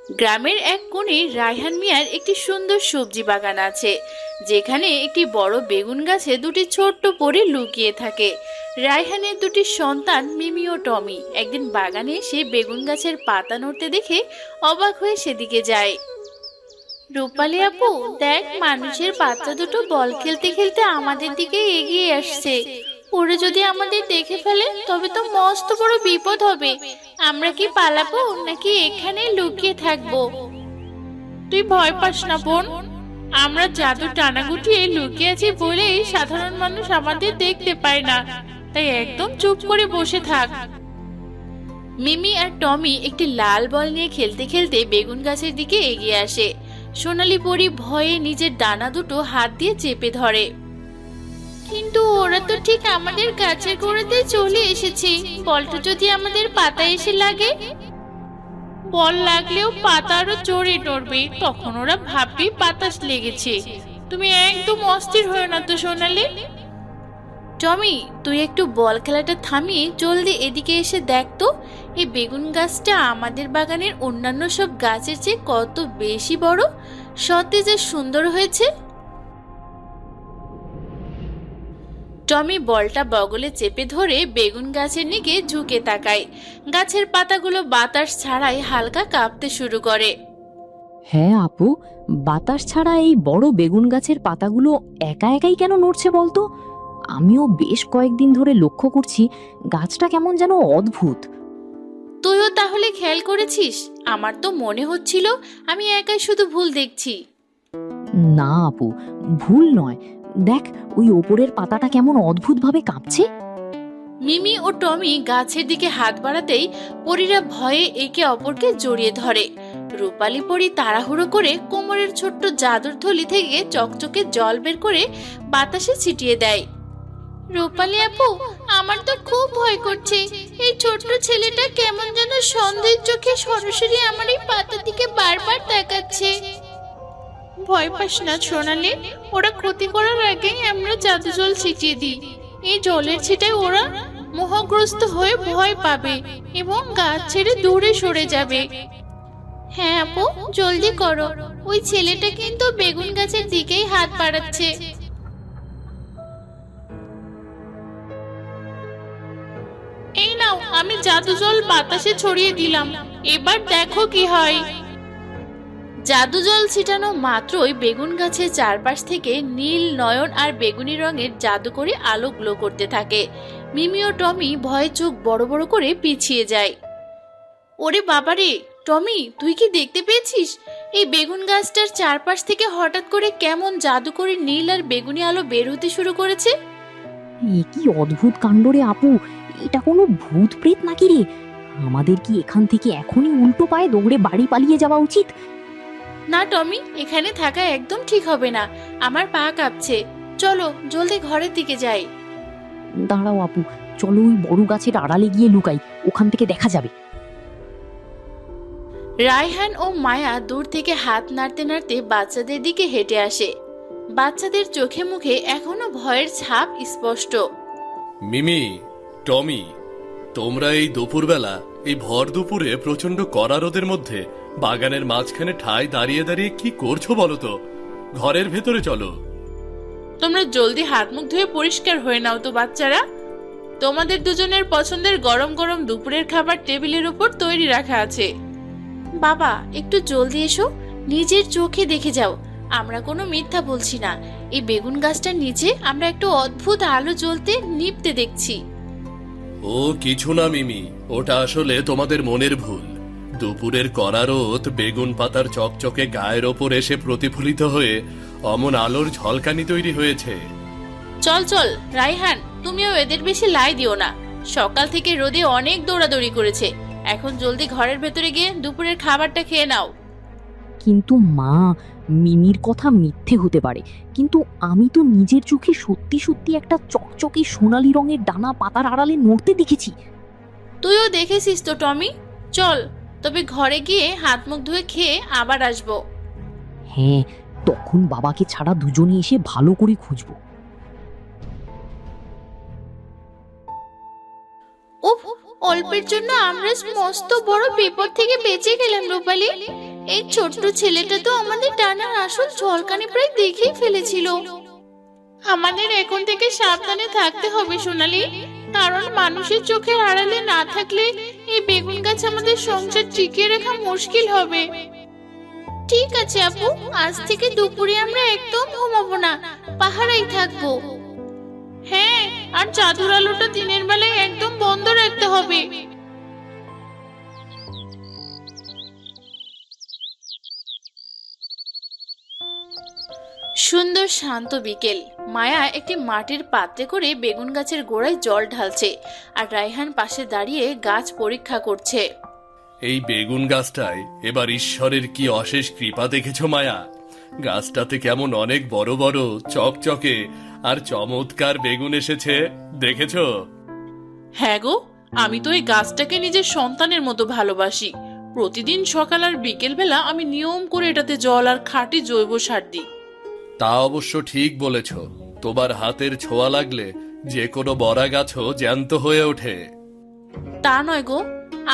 গ্রামের এক কোণে রায়হান মিয়ার একটি সুন্দর সবজি বাগান আছে, যেখানে একটি বড় বেগুন গাছে দুটি ছোট্ট পরী লুকিয়ে থাকে। রায়হানের দুটি সন্তান মিমি ও টমি একদিন বাগানে এসে বেগুন গাছের পাতা নড়তে দেখে অবাক হয়ে সেদিকে যায়। রূপালী আপু, দেখ, মানুষের বাচ্চা দুটো বল খেলতে খেলতে আমাদের দিকে এগিয়ে আসছে। ওরা যদি আমাদের দেখে ফেলে তবে তো মস্ত বড় বিপদ হবে। আমরা কি পালাবো নাকি এখানে লুকিয়ে থাকবো? তুই ভয় পাস না বোন, আমরা জাদু টানা গুটিয়ে লুকিয়ে আছি বলেই সাধারণ মানুষ আমাদের দেখতে পায় না। তাই একদম চুপ করে বসে থাক। মিমি আর টমি একটি লাল বল নিয়ে খেলতে খেলতে বেগুন গাছের দিকে এগিয়ে আসে। সোনালী পরী ভয়ে নিজের ডানা দুটো হাত দিয়ে চেপে ধরে। কিন্তু ওরা তো ঠিক আমাদের গাছের গোড়াতে চলে এসেছে। বলটা যদি আমাদের পাতায় এসে লাগে? বল লাগলেও পাতা আরো জোরে নড়বে, তখন ওরা ভাববে বাতাস লেগেছে। তুমি একদম অস্থির হয়ে না তো সোনালী। টমি, তুই একটু বল খেলাটা থামিয়ে জলদি এদিকে এসে দেখ তো, এই বেগুন গাছটা আমাদের বাগানের অন্যান্য সব গাছের চেয়ে কত বেশি বড়, সতেজ আর সুন্দর হয়েছে। টমি বলটা বগলে চেপে ধরে বেগুন গাছের দিকে ঝুঁকে তাকায়। গাছের পাতাগুলো বাতাস ছাড়াই হালকা কাঁপতে শুরু করে। হ্যাঁ আপু, বাতাস ছাড়া এই বড় বেগুন গাছের পাতাগুলো একা একাই কেন নড়ছে বলতো? আমিও বেশ কয়েকদিন ধরে লক্ষ্য করছি গাছটা কেমন যেন অদ্ভুত। তুইও তাহলে খেয়াল করেছিস? আমার তো মনে হচ্ছিল আমি একাই শুধু ভুল দেখছি। না আপু, ভুল নয়, দেখ ওই ওপরের পাতাটা কেমন অদ্ভুতভাবে কাঁপছে। মিমি ও টমি গাছের দিকে হাত বাড়াতেই পরীরা ভয়ে একে অপরকে জড়িয়ে ধরে। রূপালী পরী তাড়াহুড়ো করে কোমরের ছোট্ট জাদুর থলি থেকে চকচকে জল বের করে বাতাসে ছিটিয়ে দেয়। রূপালী আপু, আমার তো খুব ভয় করছে। এই ছোট্ট ছেলেটা কেমন যেন সন্দেহের চোখে সরাসরি আমার এই পাতা দিকে বারবার তাকাচ্ছে। ভয় পাস না সোনালী, ওরা ক্ষতি করার আগেই আমরা জাদু জল ছিটিয়ে দিই। এই জলের ছিটায় ওরা মোহগ্রস্ত হয়ে ভয় পাবে এবং গাছ ছেড়ে দূরে সরে যাবে। হ্যাঁ আপু, জলদি করো, ওই ছেলেটা কিন্তু বেগুন গাছের দিকেই হাত বাড়াচ্ছে। এই নাও, আমি জাদু জল বাতাসে ছড়িয়ে দিলাম, এবার দেখো কি হয়। জাদু জল ছিটানো মাত্রই বেগুন গাছের চারপাশ থেকে নীল, নয়ন আর বেগুনি রঙের জাদুকরি আলো গ্লো করতে থাকে। মিমি ও টমি ভয়ে চোখ বড় বড় করে পিছিয়ে যায়। ওরে বাবারে, টমি, তুই কি দেখতে পেয়েছিস? এই বেগুন গাছটার চারপাশ থেকে হঠাৎ করে কেমন জাদুকরি নীল আর বেগুনি আলো বের হতে শুরু করেছে। এ কি অদ্ভুত কাণ্ড রে আপু, এটা কোনো ভূত প্রেত নাকি রে? আমাদের কি এখান থেকে এখনই উল্টো পায়ে দৌড়ে বাড়ি পালিয়ে যাওয়া উচিত? না টমি, এখানে থাকা একদম ঠিক হবে না, আমার পা কাঁপছে। চলো জলদি ঘরের দিকে যাই। দাঁড়াও আপু, চলো ওই বড় গাছের আড়ালে গিয়ে লুকাই, ওখান থেকে দেখা যাবে। রায়হান ও মায়া দূর থেকে হাত নাড়তে নাড়তে বাচ্চাদের দিকে হেঁটে আসে। বাচ্চাদের চোখে মুখে এখনো ভয়ের ছাপ স্পষ্ট। মিমি, টমি, তোমরা এই দুপুরবেলা, এই ভর দুপুরে প্রচন্ড কড়া রোদের মধ্যে বাগানের মাঝখানে ঠায় দাঁড়িয়ে দাঁড়িয়ে কি করছো বলো তো? ঘরের ভেতরে চলো। তোমরা জলদি হাত মুখ ধুয়ে পরিষ্কার হয়ে নাও তো বাচ্চারা। তোমাদের দুজনের পছন্দের গরম গরম দুপুরের খাবার টেবিলের উপর তৈরি রাখা আছে। বাবা, একটু জলদি এসো, নিজের চোখে দেখে যাও, আমরা কোনো মিথ্যা বলছি না। এই বেগুন গাছটার নিচে আমরা একটু অদ্ভুত আলো জ্বলতে নিভতে দেখছি। ও কিছু না মিমি, ওটা আসলে তোমাদের মনের ভুল। দুপুরের কড়া রোদ বেগুন পাতার চকচকে গায়ের ওপর এসে প্রতিফলিত হয়ে অমন আলোর ঝলকানি তৈরি হয়েছে। চল চল রায়হান, তুমিও এদের বেশি লাই দিও না। সকাল থেকে রোদে অনেক দৌড়াদৌড়ি করেছে, এখন জলদি ঘরের ভেতরে গিয়ে দুপুরের খাবারটা খেয়ে নাও। কিন্তু মা, মিমির কথা মিথ্যে হতে পারে, কিন্তু আমি তো নিজের চোখে সত্যি সত্যি একটা চকচকে সোনালী রঙের ডানা পাতার আড়ালে নড়তে দেখেছি। তুইও দেখেছিস তো টমি? চল, তবে ঘরে গিয়ে হাত মুখ ধুয়ে খেয়ে আবার আসবো। হ্যাঁ, তখন বাবাকে ছাড়া দুজনে এসে ভালো করে খুঁজবো। উফ, অল্পের জন্য আমরা মস্ত বড় বিপদ থেকে বেঁচে গেলাম রূপালী। এই ছোট্ট ছেলেটা তো আমাদের ডানার আসল ঝলকানি প্রায় দেখেই ফেলেছিল। আমাদের এখন থেকে সাবধানে থাকতে হবে সোনালি, কারণ মানুষের চোখের আড়ালে না থাকলে এই বেগুন গাছ আমাদের সংসার টিকিয়ে রাখা মুশকিল হবে। ঠিক আছে আপু, আজ থেকে দুপুরে আমরা একদম ঘুমাবো না, পাহারাই থাকবো। হ্যাঁ, আর জাদুর আলোটা দিনের বেলায় একদম বন্ধ রাখতে হবে। সুন্দর শান্ত বিকেল। মায়া একটি মাটির পাত্রে করে বেগুন গাছের গোড়ায় জল ঢালছে, আর রায়হান পাশে দাঁড়িয়ে গাছ পরীক্ষা করছে। এই বেগুন গাছটায় এবার ঈশ্বরের কি অশেষ কৃপা দেখেছো মায়া? গাছটাতে কেমন অনেক বড় বড় চকচকে আর চমৎকার বেগুন এসেছে, দেখেছো? হ্যাঁ গো, আমি তো এই গাছটাকে নিজের সন্তানের মতো ভালোবাসি। প্রতিদিন সকাল আর বিকেল বেলা আমি নিয়ম করে এটাতে জল আর খাঁটি জৈব সার দিই। তা অবশ্য ঠিক বলেছ, তোমার হাতের ছোঁয়া লাগলে যে কোনো বড়া গাছও জ্যান্ত হয়ে ওঠে। তা নয় গো,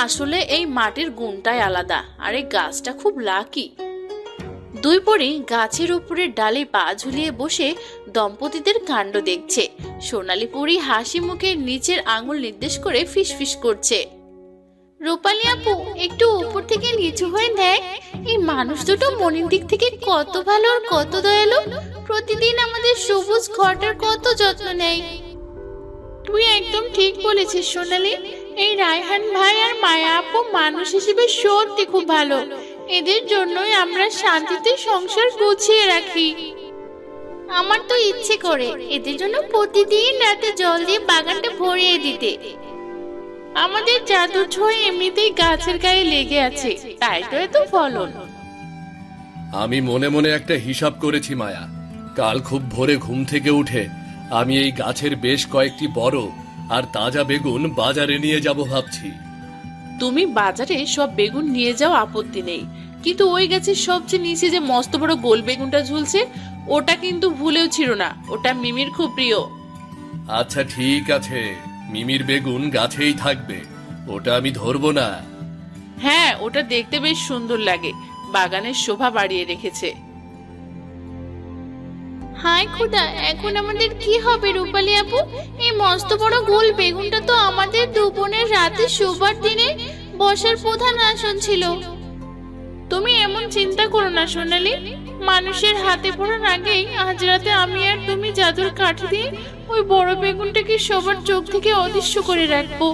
আসলে এই মাটির গুণটাই আলাদা, আর এই গাছটা খুব লাকি। দুই পরি গাছের উপরে ডালে পা ঝুলিয়ে বসে দম্পতিদের কাণ্ড দেখছে। সোনালী পরি হাসি মুখে নিচের আঙুল নির্দেশ করে ফিসফিস করছে। রূপালী আপু, একটু উপর থেকে নিচু হয়ে দেখ, এই মানুষ দুটো মনের দিক থেকে কত ভালো আর কত দয়ালু। প্রতিদিন আমাদের সবুজ ঘরটার কত যত্ন নেয়। তুই একদম ঠিক বলেছিস সোনালী, এই রায়হান ভাই আর মায়া আপু মানুষ হিসেবে সত্যি খুব ভালো। এদের জন্যই আমরা শান্তিতে সংসার গুছিয়ে রাখি। আমার তো ইচ্ছে করে এদের জন্য প্রতিদিন রাতে জল দিয়ে বাগানটা ভরিয়ে দিতে। আমাদের জাদুর ছোঁয়া এমনিতেই গাছের গায়ে লেগে আছে, তাই তো এত ফলন। আমি মনে মনে একটা হিসাব করেছি মায়া, কাল খুব ভোরে ঘুম থেকে উঠে আমি এই গাছের বেশ কয়েকটি বড় আর তাজা বেগুন বাজারে নিয়ে যাব ভাবছি। তুমি বাজারে সব বেগুন নিয়ে যাও, আপত্তি নেই, কিন্তু ওই গাছের সবচেয়ে নিচে যে মস্ত বড় গোল বেগুনটা ঝুলছে ওটা কিন্তু ভুলেও ছিল না, ওটা মিমির খুব প্রিয়। আচ্ছা ঠিক আছে, মিমির বেগুন গাছেই থাকবে, ওটা আমি ধরবো না। হ্যাঁ, ওটা দেখতে বেশ সুন্দর লাগে, বাগানের শোভা বাড়িয়ে রেখেছে। হায় খোদা, এখন আমাদের কি হবে রূপালী আপু? এই মস্ত বড় গোল বেগুনটা তো আমাদের দু বোনের রাতে শোবার দিনে বসার প্রধান আসন ছিল। তুমি এমন চিন্তা করো না সোনালী, মানুষের হাতে পড়ার আগেই আজ রাতে আমি আর তুমি জাদুর কাঠি দিয়ে ওই বড় বেগুনটাকে সবার চোখ থেকে অদৃশ্য করে রাখবো।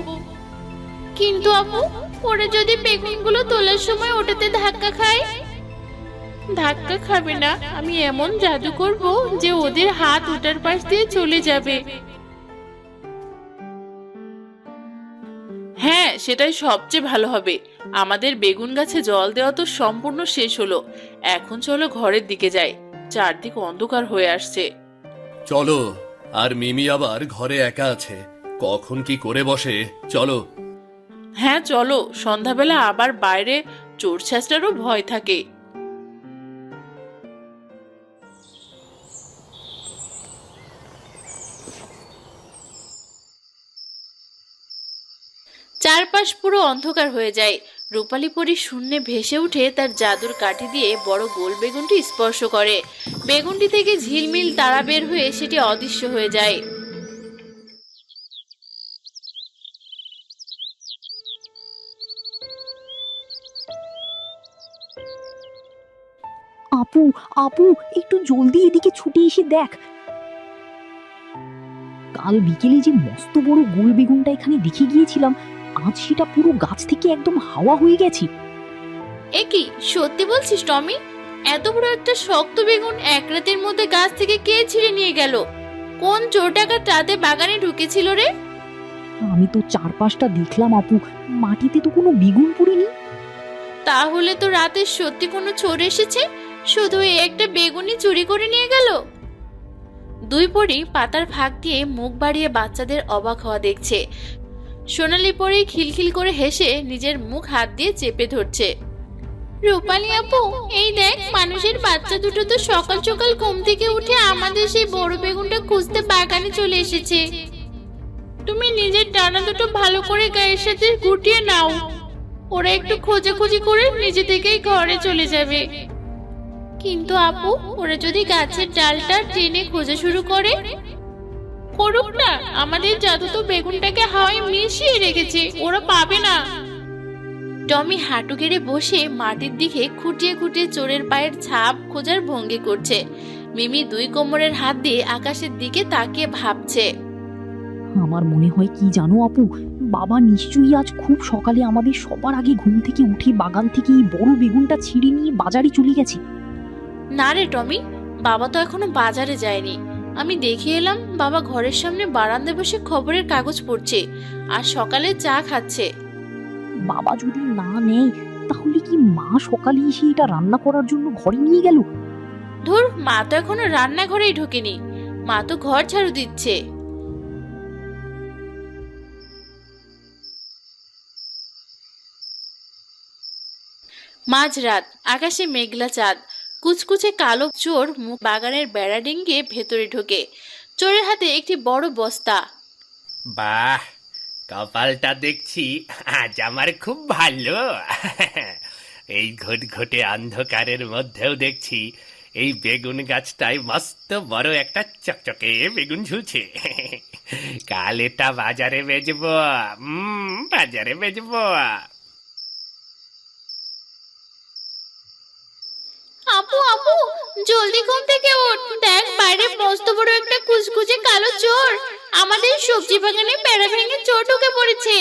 কিন্তু আপু, ওরা যদি বেগুনগুলো তোলার সময় ওটাতে ধাক্কা খায়? ধাক্কা খাবে না, আমি এমন জাদু করব যে ওদের হাত ওটার পাশ দিয়ে চলে যাবে। হ্যাঁ, সেটাই সবচেয়ে ভালো হবে। আমাদের বেগুন গাছে জল দেওয়া তো সম্পূর্ণ শেষ হলো, এখন চলো ঘরের দিকে যাই, চারদিক অন্ধকার হয়ে আসছে। চলো, আর মিমি আবার ঘরে একা আছে, কখন কি করে বসে, চলো। হ্যাঁ চলো, সন্ধ্যাবেলা আবার বাইরে চোর ছেঁচড়ারও ভয় থাকে। চারপাশ পুরো অন্ধকার হয়ে যায়। রূপালী পরী শূন্যে ভেসে উঠে তার জাদুর কাঠি দিয়ে বড় গোল বেগুনটি স্পর্শ করে। বেগুনটি থেকে ঝিলমিল তারা বের হয়ে সেটি অদৃশ্য হয়ে যায়। আপু, আপু, একটু জলদি এদিকে ছুটে এসে দেখ, কাল বিকেলে যে মস্ত বড় গোল বেগুনটা এখানে দেখে গিয়েছিলাম, আজ সেটা পুরো গাছ থেকে একদম হাওয়া হয়ে গেছে। এ কি সত্যি বলছিস টমি? এত বড় একটা শক্ত বেগুন এক রাতের মধ্যে গাছ থেকে কে ছিঁড়ে নিয়ে গেল? কোন চোর ডাকাত রাতে বাগানে ঢুকেছিল রে? আমি তো চারপাশটা দেখলাম আপু, মাটিতে তো কোনো বেগুন পড়েনি। তাহলে তো রাতে সত্যি কোনো চোর এসেছে, শুধু এই একটা বেগুনই চুরি করে নিয়ে গেল। দুই পরী পাতার ফাঁক দিয়ে মুখ বাড়িয়ে বাচ্চাদের অবাক হওয়া দেখছে। সোনালী পরী খিলখিল করে হেসে নিজের মুখ হাত দিয়ে চেপে ধরছে। রূপালী আপু, এই দেখ, মানুষের বাচ্চা দুটো তো সকাল সকাল ঘুম থেকে উঠে আমাদের সেই বড় বেগুনটা খুঁজতে বাগানে চলে এসেছে। তুমি নিজের ডানা দুটো ভালো করে গায়ের সাথে গুটিয়ে নাও। ওরা একটু খোঁজাখুঁজি করে নিজে থেকেই ঘরে চলে যাবে। কিন্তু আপু, ওরা যদি গাছের ডালটা টেনে খোঁজা শুরু করে? করুক না, আমাদের জাদু তো বেগুনটাকে হাওয়ায় মিশিয়ে রেখেছে, ওরা পাবে না। টমি হাঁটু গেড়ে বসে মাটির দিকে খুঁটিয়ে খুঁটিয়ে চোরের পায়ের ছাপ খোঁজার ভঙ্গি করছে। মিমি দুই কোমরের হাত দিয়ে আকাশের দিকে তাকিয়ে ভাবছে। আমার মনে হয় কি জানো আপু, বাবা নিশ্চয়ই আজ খুব সকালে আমাদের সবার আগে ঘুম থেকে উঠে বাগান থেকে এই বড় বেগুনটা ছিঁড়ে নিয়ে বাজারে চলে গেছে। না রে টমি, বাবা তো এখনো বাজারে যায়নি। আমি দেখে এলাম বাবা ঘরের সামনে বারান্দায় বসে খবরের কাগজ পড়ছে আর সকালে চা খাচ্ছে। বাবা যদি না নেয় তাহলে কি মা সকালে এসে এটা রান্না করার জন্য ঘরে নিয়ে গেল? ধুর, মা তো এখনো রান্নাঘরেই ঢোকেনি, মা তো ঘর ঝাড়ু দিচ্ছে। মাঝরাত, আকাশে মেঘলা চাঁদ, কুচকুচে কালো চোর বাগানের বেড়া ডিঙ্গিয়ে ভেতরে ঢোকে। চোরের হাতে একটি বড় বস্তা। বাহ, কপালটা দেখছি আজ আমার খুব ভালো। এই ঘুটঘুটে অন্ধকারের মধ্যেও দেখছি এই বেগুন গাছটায় মস্ত বড় একটা চকচকে বেগুন ঝুলছে। কাল এটা বাজারে বেচবো, বাজারে বেচবো। আপু আপু, জলদি ঘুম থেকে ওঠ, দেখ বাইরে মস্ত বড় একটা কুচকুচে কালো চোর আমাদের সবজি বাগানে বেড়া ভেঙে চোর ঢুকে পড়েছে।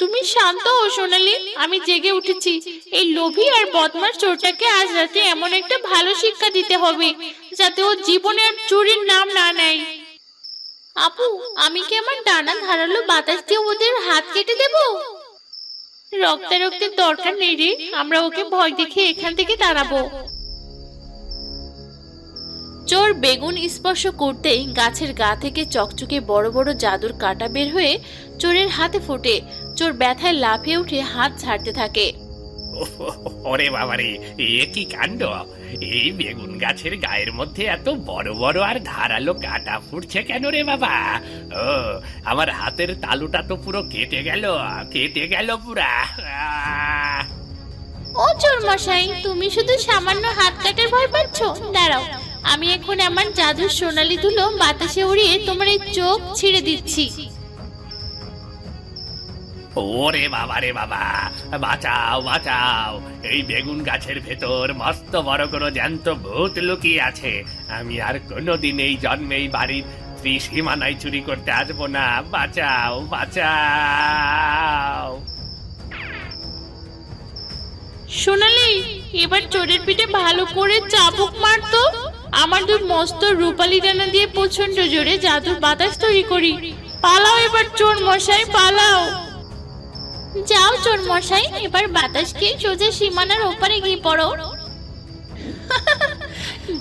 তুমি শান্ত হও সোনালি, আমি জেগে উঠেছি। এই লোভী আর বদমাশ চোরটাকে আজ রাতে এমন একটা ভালো শিক্ষা দিতে হবে যাতে ও জীবনে আর চুরির নাম না নেয়। আপু, আমি কি আমার ডানা ধারালো বাতাস দিয়ে ওদের হাত কেটে দেব? রক্তের দরকার নেই রে, আমরা ওকে ভয় দেখে এখান থেকে তাড়াবো। চোর বেগুন স্পর্শ করতেই গাছের গা থেকে চকচকে বড় বড় জাদুর কাঁটা বের হয়ে চোরের হাতে ফোটে। চোর ব্যথায় লাফিয়ে উঠে হাত ছাড়তে থাকে। ওরে বাবারে, এ কি কাণ্ড! এই বেগুন গাছের গায়ের মধ্যে এত বড় বড় আর ধারালো কাঁটা ফুটছে কেন রে বাবা? ও, আমার হাতের তালুটা তো পুরো কেটে গেল পুরা। ও চোর মশাই, তুমি শুধু সামান্য হাত কাটার ভয় পাচ্ছ? দাঁড়াও, আমি এখন আমার জাদুর সোনালী ধুলো বাতাসে উড়িয়ে তোমার এই চোখ ছিঁড়ে দিচ্ছি। ওরে বাবা রে বাবা, বাঁচাও বাঁচাও! এই বেগুন গাছের ভেতর মস্ত বড় কোনো জ্যান্ত ভূত লুকিয়ে আছে। আমি আর কোনোদিন এই জন্মেই বাড়ির ত্রিসীমানায় চুরি করতে আসবো না। বাঁচাও বাঁচাও! সোনালি, এবার চোরের পিঠে ভালো করে চাবুক মারতো। আমার দুই মস্ত রূপালি ডানা দিয়ে প্রচন্ড জোরে জাদুর বাতাস তৈরি করি। পালাও এবার চোর মশাই, পালাও! যাও চোর মশাই, এবার বাতাস খেয়ে সোজা সীমানার ওপারে গিয়ে পড়ো।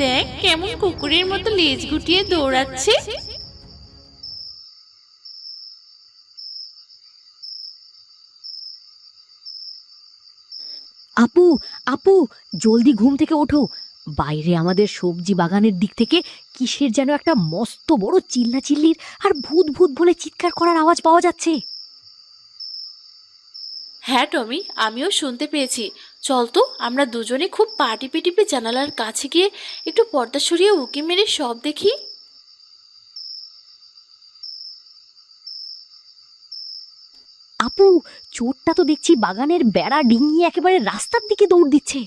দেখ কেমন কুকুরের মতো লেজ গুটিয়ে দৌড়াচ্ছে। আপু আপু, জলদি ঘুম থেকে ওঠো। বাইরে আমাদের সবজি বাগানের দিক থেকে কিসের যেন একটা মস্ত বড় চিল্লাচিল্লির আর ভূত ভূত বলে চিৎকার করার আওয়াজ পাওয়া যাচ্ছে। হ্যাঁ টমি, আমিও শুনতে পেয়েছি। চল তো, আমরা দুজনে খুব পা টিপে টিপে জানালার কাছে গিয়ে একটু পর্দা সরিয়ে উঁকি মেরে সব দেখি। আপু, চোরটা তো দেখছি বাগানের বেড়া ডিঙিয়ে একেবারে রাস্তার দিকে দৌড় দিচ্ছে।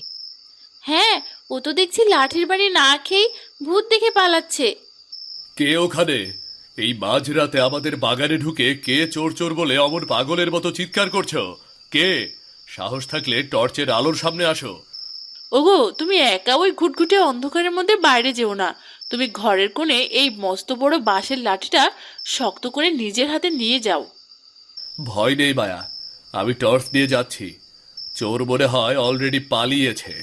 হ্যাঁ, ও তো দেখছি লাঠির বাড়ি না খেয়ে ভূত দেখে পালাচ্ছে। কে ওখানে? এই মাঝরাতে আমাদের বাগানে ঢুকে কে চোর চোর বলে অমন পাগলের মতো চিৎকার করছো? কে? সাহস থাকলে টর্চের আলোর সামনে আসো। ওগো, তুমি একা ওই ঘুটঘুটে অন্ধকারের মধ্যে বাইরে যেও না। তুমি ঘরের কোণে এই মস্ত বড় বাঁশের লাঠিটা শক্ত করে নিজের হাতে নিয়ে যাও। ভয় নেই মায়া, আমি টর্চ দিয়ে যাচ্ছি। চোর মনে হয় অলরেডি পালিয়েছে।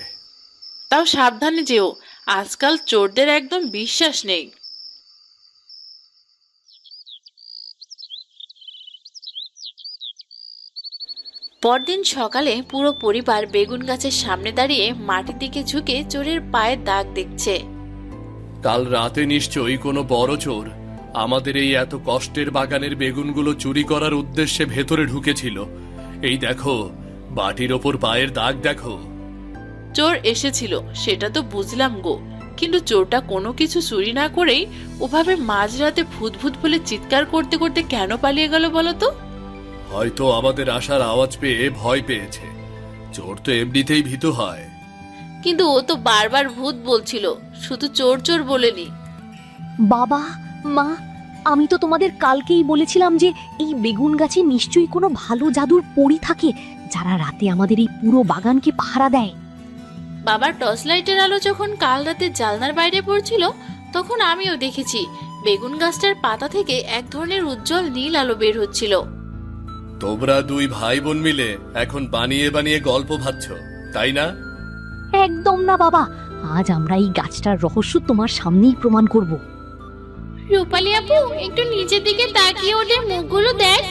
তাও সাবধানে যেও, আজকাল চোরদের একদম বিশ্বাস নেই। পরদিন সকালে পুরো পরিবার বেগুন গাছের সামনে দাঁড়িয়ে মাটির দিকে ঝুঁকে চোরের পায়ের দাগ দেখছে। কাল রাতে নিশ্চয়ই কোনো বড় চোর আমাদের এই এত কষ্টের বাগানের বেগুনগুলো চুরি করার উদ্দেশ্যে ভেতরে ঢুকেছিল। এই দেখো, বাটির ওপর পায়ের দাগ দেখো। চোর এসেছিল সেটা তো বুঝলাম গো, কিন্তু চোরটা কোনো কিছু চুরি না করেই ওভাবে মাঝরাতে ভূত ভূত বলে চিৎকার করতে করতে কেন পালিয়ে গেল বলো তো? হয়তো আমাদের আসার আওয়াজ পেয়ে ভয় পেয়েছে। চোর তো এমনিতেই ভীতু হয়। কিন্তু ও তো বারবার ভূত বলছিল, শুধু চোর চোর বলেনি। বাবা, মা, আমি তো তোমাদের কালকেই বলেছিলাম যে এই বেগুন গাছে নিশ্চয়ই কোনো ভালো জাদুর পরী থাকে যারা রাতে আমাদের এই পুরো বাগানকে পাহারা দেয়। বাবার টর্চ লাইটের আলো যখন কাল রাতে জানলার বাইরে পড়ছিল, তখন আমিও দেখেছি বেগুন গাছটার পাতা থেকে এক ধরনের উজ্জ্বল নীল আলো বের হচ্ছিল। তোমরা দুই ভাই বোন মিলে এখন বানিয়ে বানিয়ে গল্প ভাবছ, তাই না? একদম না বাবা, আজ আমরা এই গাছটার রহস্য তোমার সামনেই প্রমাণ করব। রূপালী আপু, একটু নিচের দিকে তাকিয়ে ওদের মুখগুলো দেখ।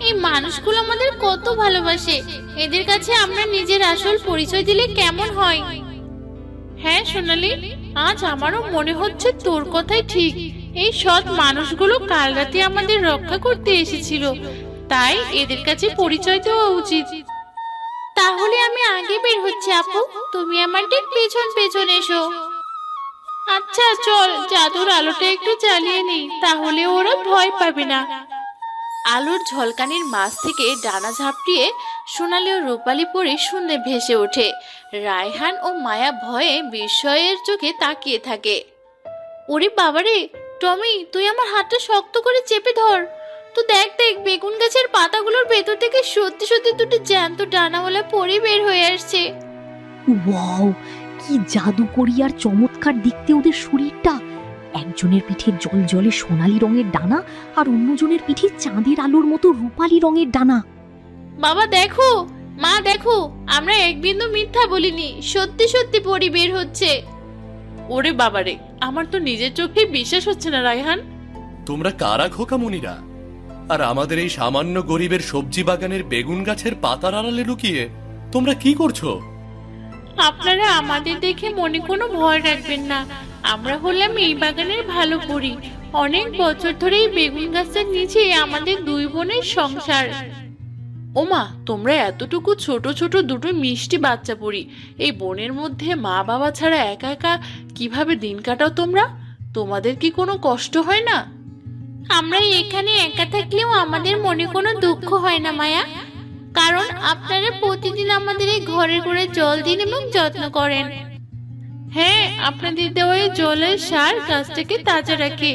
এই মানুষগুলো আমাদের কত ভালোবাসে। এদের কাছে আমরা নিজের আসল পরিচয় দিলে কেমন হয়? হ্যাঁ সোনালি, আজ আমারও মনে হচ্ছে তোর কথাই ঠিক। এই সৎ মানুষগুলো কাল রাতে আমাদের রক্ষা করতে এসেছিল, তাই এদের কাছে পরিচয় দেওয়া উচিত। তাহলে আমি আগে বের হচ্ছি আপু, তুমি আমার ঠিক পেছন পেছন এসো। আচ্ছা চল, জাদুর আলোটা একটু জ্বালিয়ে নেই, তাহলে ওরা ভয় পাবে না। আলোর ঝলকানির মাছ থেকে ডানা ঝাপটিয়ে সোনালি ও রূপালী পরি শূন্যে ভেসে ওঠে। রায়হান ও মায়া ভয়ে বিস্ময়ের চোখে তাকিয়ে থাকে। ওরে বাবারে, টমি, তুই আমার হাতটা শক্ত করে চেপে ধর। তো দেখ দেখ, বেগুন গাছের পাতাগুলোর ভেতর থেকে সত্যি সত্যি দুটো জ্যান্ত ডানাওয়ালা পরি বের হয়ে আসছে। ওয়াও, কি জাদুকরি আর চমৎকার দেখতে ওদের শরীরটা। একজনের পিঠে জল জলে সোনালী রঙের ডানা আর অন্যজনের পিঠে চাঁদের আলোর মতো রূপালী রঙের ডানা। বাবা দেখো, মা দেখো, আমরা এক বিন্দু মিথ্যা বলিনি, সত্যি সত্যি পরি বের হচ্ছে। ওরে বাবারে, আমার তো নিজের চোখে বিশ্বাস হচ্ছে না রায়হান। তোমরা কারা খোকামুনিরা? আর আমাদের এই সামান্য গরিবের সবজি বাগানের বেগুন গাছের পাতার আড়ালে লুকিয়ে তোমরা কি করছো? আপনারা আমাদের দেখে মনে কোনো ভয় রাখবেন না। আমরা হলাম এই বাগানের ভালো পরি। অনেক বছর ধরে এই বেগুন গাছের নিচে আমাদের দুই বোনের সংসার। ওমা, তোমরা এতটুকু ছোট ছোট দুটো মিষ্টি বাচ্চা পরি এই বনের মধ্যে মা বাবা ছাড়া একা একা কিভাবে দিন কাটাও তোমরা? তোমাদের কি কোনো কষ্ট হয় না? আমরা এখানে একা থাকলেও আমাদের মনে কোনো দুঃখ হয় না মায়া, কারণ আপনারা প্রতিদিন আমাদের এই ঘরে করে জল দিন এবং যত্ন করেন। হ্যাঁ, আপনাদের দেওয়া এই জলের সার গাছটাকে তাজা রাখে,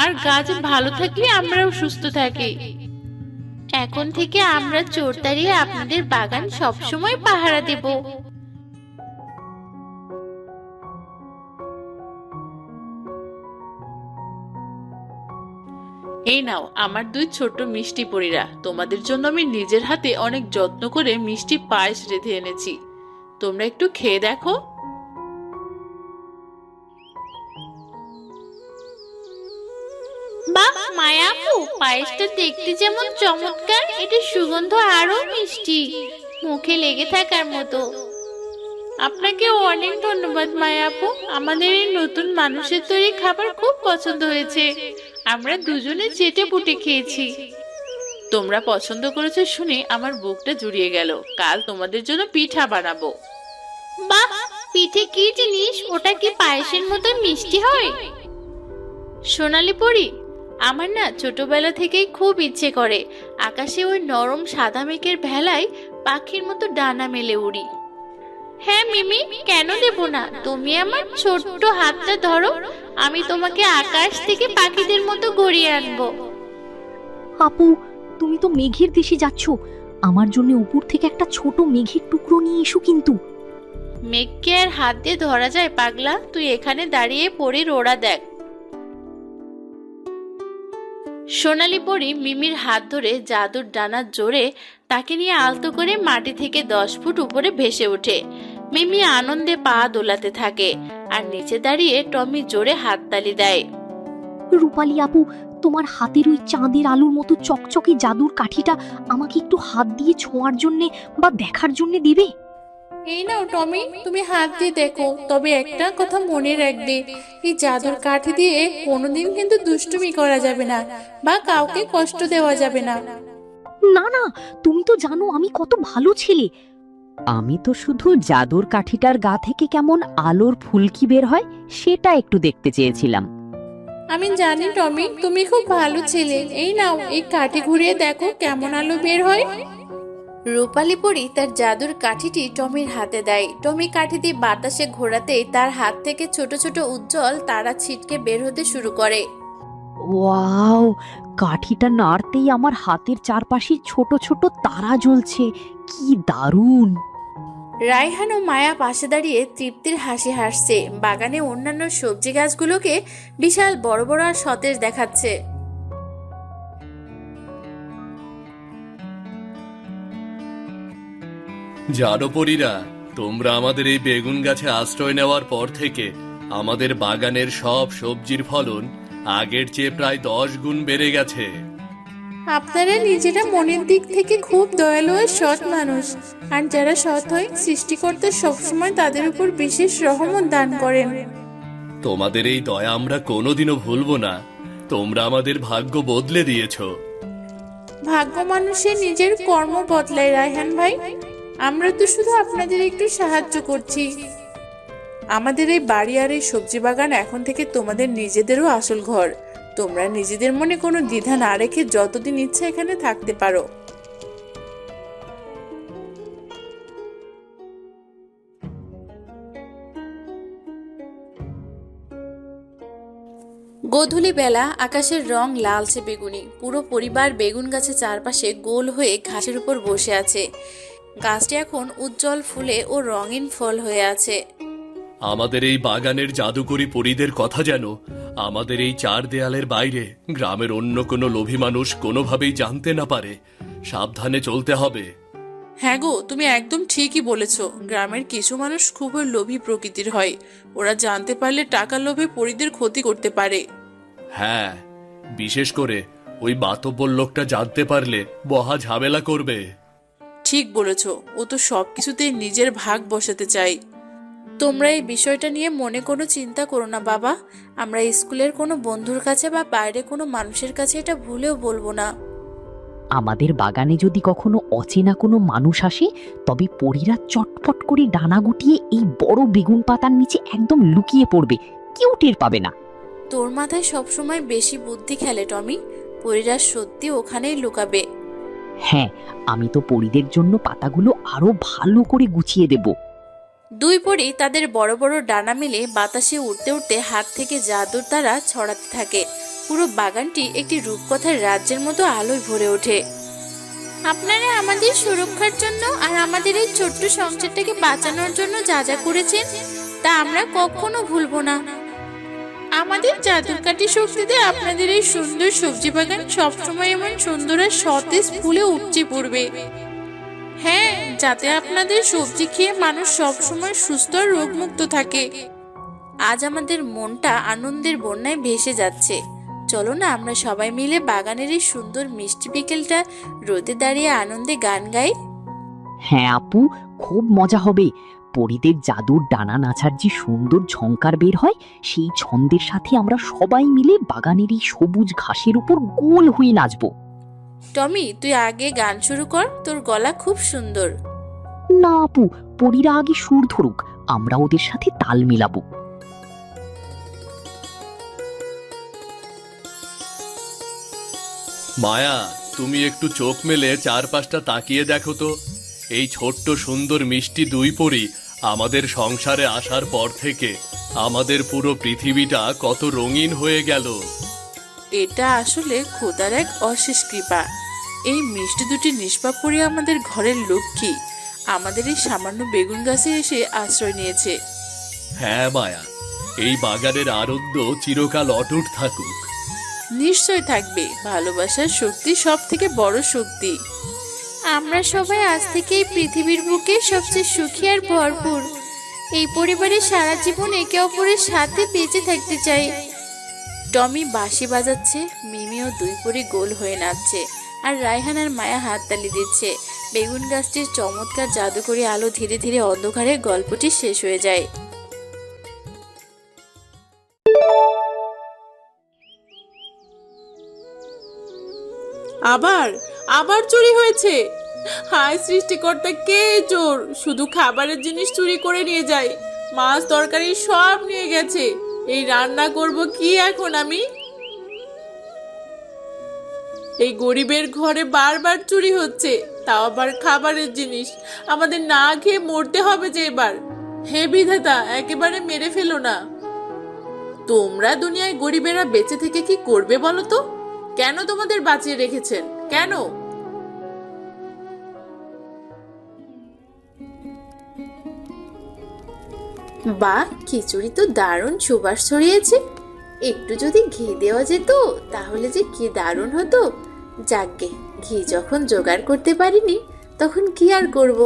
আর গাছ ভালো থাকলে আমরাও সুস্থ থাকি। এখন থেকে আমরা চোর তাড়িয়ে আপনাদের বাগান সবসময় পাহারা দেব। এই নাও আমার দুই ছোট্ট মিষ্টি পরীরা, তোমাদের জন্য আমি নিজের হাতে অনেক যত্ন করে মিষ্টি পায়েস রেঁধে এনেছি। তোমরা একটু খেয়ে দেখো। বাহ মায়া আপু, পায়েসটা দেখতে যেমন চমৎকার, এটা সুগন্ধ আরো মিষ্টি, মুখে লেগে থাকার মতো। আপনাকে অনেক ধন্যবাদ মায়া আপু, আমাদের এই নতুন মানুষের তৈরি খাবার খুব পছন্দ হয়েছে। আমরা দুজনে চেটে পুটে খেয়েছি। তোমরা পছন্দ করেছো শুনে আমার বুকটা জুড়িয়ে গেল। কাল তোমাদের জন্য পিঠা বানাবো। বাহ, পিঠে কি জিনিস? ওটা কি পায়েসের মতো মিষ্টি হয়? সোনালি পরি, আমার না ছোটবেলা থেকেই খুব ইচ্ছে করে আকাশে ওই নরম সাদা মেঘের ভেলায় পাখির মতো ডানা মেলে উড়ি। হ্যাঁ মিমি, কেন দেব না? তুমি আমার ছোট্ট হাতটা ধরো, আমি তোমাকে আকাশ থেকে পাখিদের মতো গড়িয়ে আনবো। আপু, তুমি তো মেঘের দেশে যাচ্ছ, আমার জন্য উপর থেকে একটা ছোট মেঘের টুকরো নিয়ে এসো কিন্তু। মেঘকে আর হাত দিয়ে ধরা যায় পাগলা? তুই এখানে দাঁড়িয়ে পরীর ওড়া দেখ। সোনালি পরি মিমির হাত ধরে জাদুর ডানার জোরে তাকে নিয়ে আলতো করে মাটি থেকে 10 ফুট উপরে ভেসে ওঠে। মিমি আনন্দে পা দোলাতে থাকে আর নিচে দাঁড়িয়ে টমি জোরে হাততালি দেয়। রূপালী আপু, তোমার হাতের ওই চাঁদের আলোর মতো চকচকে জাদুর কাঠিটা আমাকে একটু হাত দিয়ে ছোঁয়ার জন্যে বা দেখার জন্যে দেবে? এই নাও টমি, তুমি হাত দিয়ে দেখো, তবে একটা কথা মনে রাখবে, এই জাদুর কাঠি দিয়ে কোনোদিন কিন্তু দুষ্টুমি করা যাবে না বা কাউকে কষ্ট দেওয়া যাবে না। না না, তুমি তো জানো আমি কত ভালো ছেলে। আমি তো শুধু জাদুর কাঠিটার গা থেকে কেমন আলোর ফুলকি বের হয় সেটা একটু দেখতে চেয়েছিলাম। আমি জানি টমি, তুমি খুব ভালো ছেলে। এই নাও, এই কাঠি ঘুরিয়ে দেখো কেমন আলো বের হয়। রূপালী পরী তার জাদুর কাঠিটি টমির হাতে দেয়। টমি কাঠিটি বাতাসে ঘোরাতেই তার হাত থেকে ছোট ছোট উজ্জ্বল তারা ছিটকে বের হতে শুরু করে। ওয়াও, কাঠিটা নাড়তেই আমার হাতের চারপাশে ছোট ছোট তারা জ্বলছে, কি দারুণ! রায়হান ও মায়া পাশে দাঁড়িয়ে তৃপ্তির হাসি হাসছে। বাগানে অন্যান্য সবজি গাছগুলোকে বিশাল বড় বড় আর সতেজ দেখাচ্ছে। জানো পরীরা, তোমরা আমাদের এই বেগুন গাছে আশ্রয় নেওয়ার পর থেকে আমাদের বাগানের সব সবজির ফলন আগের চেয়ে প্রায় 10 গুণ বেড়ে গেছে। আপনারা নিজেরা মনের দিক থেকে খুব দয়ালু আর সৎ মানুষ, আর যারা সৎ হয় সৃষ্টিকর্তা সবসময় তাদের উপর বিশেষ রহমত দান করেন। তোমাদের এই দয়া আমরা কোনোদিনও ভুলবো না। তোমরা আমাদের ভাগ্য বদলে দিয়েছো। ভাগ্য মানুষের নিজের কর্ম বদলায় রায়হান ভাই। আমরা তো শুধু আপনাদের একটু সাহায্য করছি। আমাদের এই বাড়ি আর এই সবজি বাগান এখন থেকে তোমাদের নিজেদেরও আসল ঘর। তোমরা নিজেদের মনে কোনো দ্বিধা না রেখে যতদিন ইচ্ছা এখানে থাকতে পারো। গোধূলি বেলা আকাশের রং লালচে বেগুনি। পুরো পরিবার বেগুন গাছের চারপাশে গোল হয়ে ঘাসের উপর বসে আছে। গাছটি এখন উজ্জ্বল ফুলে ও রঙিন ফল হয়ে আছে। আমাদের এই বাগানের জাদুকরী পরীদের কথা যেন আমাদের এই 4 দেয়ালের বাইরে গ্রামের অন্য কোনো লোভী মানুষ কোনোভাবেই জানতে না পারে। সাবধানে চলতে হবে। হ্যাঁ গো, তুমি একদম ঠিকই বলেছ। গ্রামের কিছু মানুষ খুবই লোভী প্রকৃতির হয়। ওরা জানতে পারলে টাকার লোভে পরিদের ক্ষতি করতে পারে। হ্যাঁ, বিশেষ করে ওই বাতব্বর লোকটা জানতে পারলে মহা ঝামেলা করবে। ঠিক বলেছ, ও তো সবকিছুতে নিজের ভাগ বসাতে চাই। তোমরা এই বিষয়টা নিয়ে মনে কোনো চিন্তা করো না বাবা। আমরা স্কুলের কোনো বন্ধুর কাছে বা বাইরে কোনো মানুষের কাছে এটা ভুলেও বলবো না। আমাদের বাগানে যদি কখনো অচেনা কোনো মানুষ আসে, তবে পরীরা চটপট করে ডানা গুটিয়ে এই বড় বেগুন পাতার নিচে একদম লুকিয়ে পড়বে, কেউ টের পাবে না। তোর মাথায় সবসময় বেশি বুদ্ধি খেলে টমি। পরীরা সত্যি ওখানেই লুকাবে। হ্যাঁ, আমি তো পরীদের জন্য পাতাগুলো আরো ভালো করে গুছিয়ে দেব। দুই পরী তাদের বড় বড় ডানা মেলে বাতাসে উড়তে উড়তে হাত থেকে জাদুর তারা ছড়াতে থাকে। পুরো বাগানটি একটি রূপকথার রাজ্যের মতো আলোয় ভরে ওঠে। আপনারা আমাদের সুরক্ষার জন্য আর আমাদের এই ছোট্ট সংসারটাকে বাঁচানোর জন্য যা যা করেছেন তা আমরা কখনো ভুলবো না। আমাদের জাদুর কাঠি শক্তিতে আপনাদের এই সুন্দর সবজি বাগান সবসময় এমন সুন্দর আর সতেজ ফুলে উপচে পড়বে। হ্যাঁ, যাতে আপনাদের সবজি খেয়ে মানুষ সবসময় সুস্থ আর রোগমুক্ত থাকে। আজ আমাদের মনটা আনন্দের বন্যায় ভেসে যাচ্ছে। চলো না আমরা সবাই মিলে বাগানের এই সুন্দর মিষ্টি বিকেলটা রোদে দাঁড়িয়ে আনন্দে গান গাই। হ্যাঁ আপু, খুব মজা হবে। পরীদের জাদুর ডানা নাচার যে সুন্দর ঝংকার বের হয়, সেই ছন্দের সাথে আমরা সবাই মিলে বাগানের এই সবুজ ঘাসের উপর গোল হয়ে নাচবো। টমি, তুই আগে গান শুরু কর, তোর গলা খুব সুন্দর। না আপু, পরীরা আগে সুর ধরুক, আমরা ওদের সাথে তাল মেলাবো। মায়া, তুমি একটু চোখ মেলে চারপাশটা তাকিয়ে দেখো তো। এই ছোট্ট সুন্দর মিষ্টি দুই পরী আমাদের সংসারে আসার পর থেকে আমাদের পুরো পৃথিবীটা কত রঙিন হয়ে গেল। এটা আসলে খোদার এক অশেষ কৃপা। এই মিষ্টি দুটি নিষ্পাপ পরি আমাদের ঘরের লক্ষ্মী আমাদের এই সামান্য বেগুন গাছে এসে আশ্রয় নিয়েছে। হ্যাঁ মায়া, এই বাগানের আনন্দ চিরকাল অটুট থাকুক। নিশ্চয় থাকবে। ভালোবাসার শক্তি সব থেকে বড় শক্তি। আমরা সবাই আজ থেকে এই পৃথিবীর বুকে সবচেয়ে সুখী আর ভরপুর। এই পরিবারে সারা জীবন একে অপরের সাথে বেঁচে থাকতে চাই। টমি বাঁশি বাজাচ্ছে, মিমিও দুই পরি গোল হয়ে নাচছে, আর রায়হান আর মায়া হাততালি দিচ্ছে। বেগুন গাছটির চমৎকার জাদুকরী আলো ধীরে ধীরে অন্ধকারে গল্পটি শেষ হয়ে যায়। আবার আবার চুরি হয়েছে। হায় সৃষ্টিকর্তা, কে এই চোর? শুধু খাবারের জিনিস চুরি করে নিয়ে যায়, মাছ তরকারি সব নিয়ে গেছে। এই রান্না করব কি এখন আমি? এই গরিবের ঘরে বারবার চুরি হচ্ছে, তাও আবার খাবারের জিনিস। আমাদের না খেয়ে মরতে হবে যে এবার। হে বিধাতা, একেবারে মেরে ফেলো না। তোমরা দুনিয়ায় গরিবেরা বেঁচে থেকে কি করবে বলো তো? কেন তোমাদের বাঁচিয়ে রেখেছেন? কেন? বাহ, খিচুড়ি তো দারুণ সুবাস ছড়িয়েছে। একটু যদি ঘি দেওয়া যেত তাহলে যে কি দারুণ হতো। যাকগে, ঘি যখন জোগাড় করতে পারিনি তখন কি আর করব।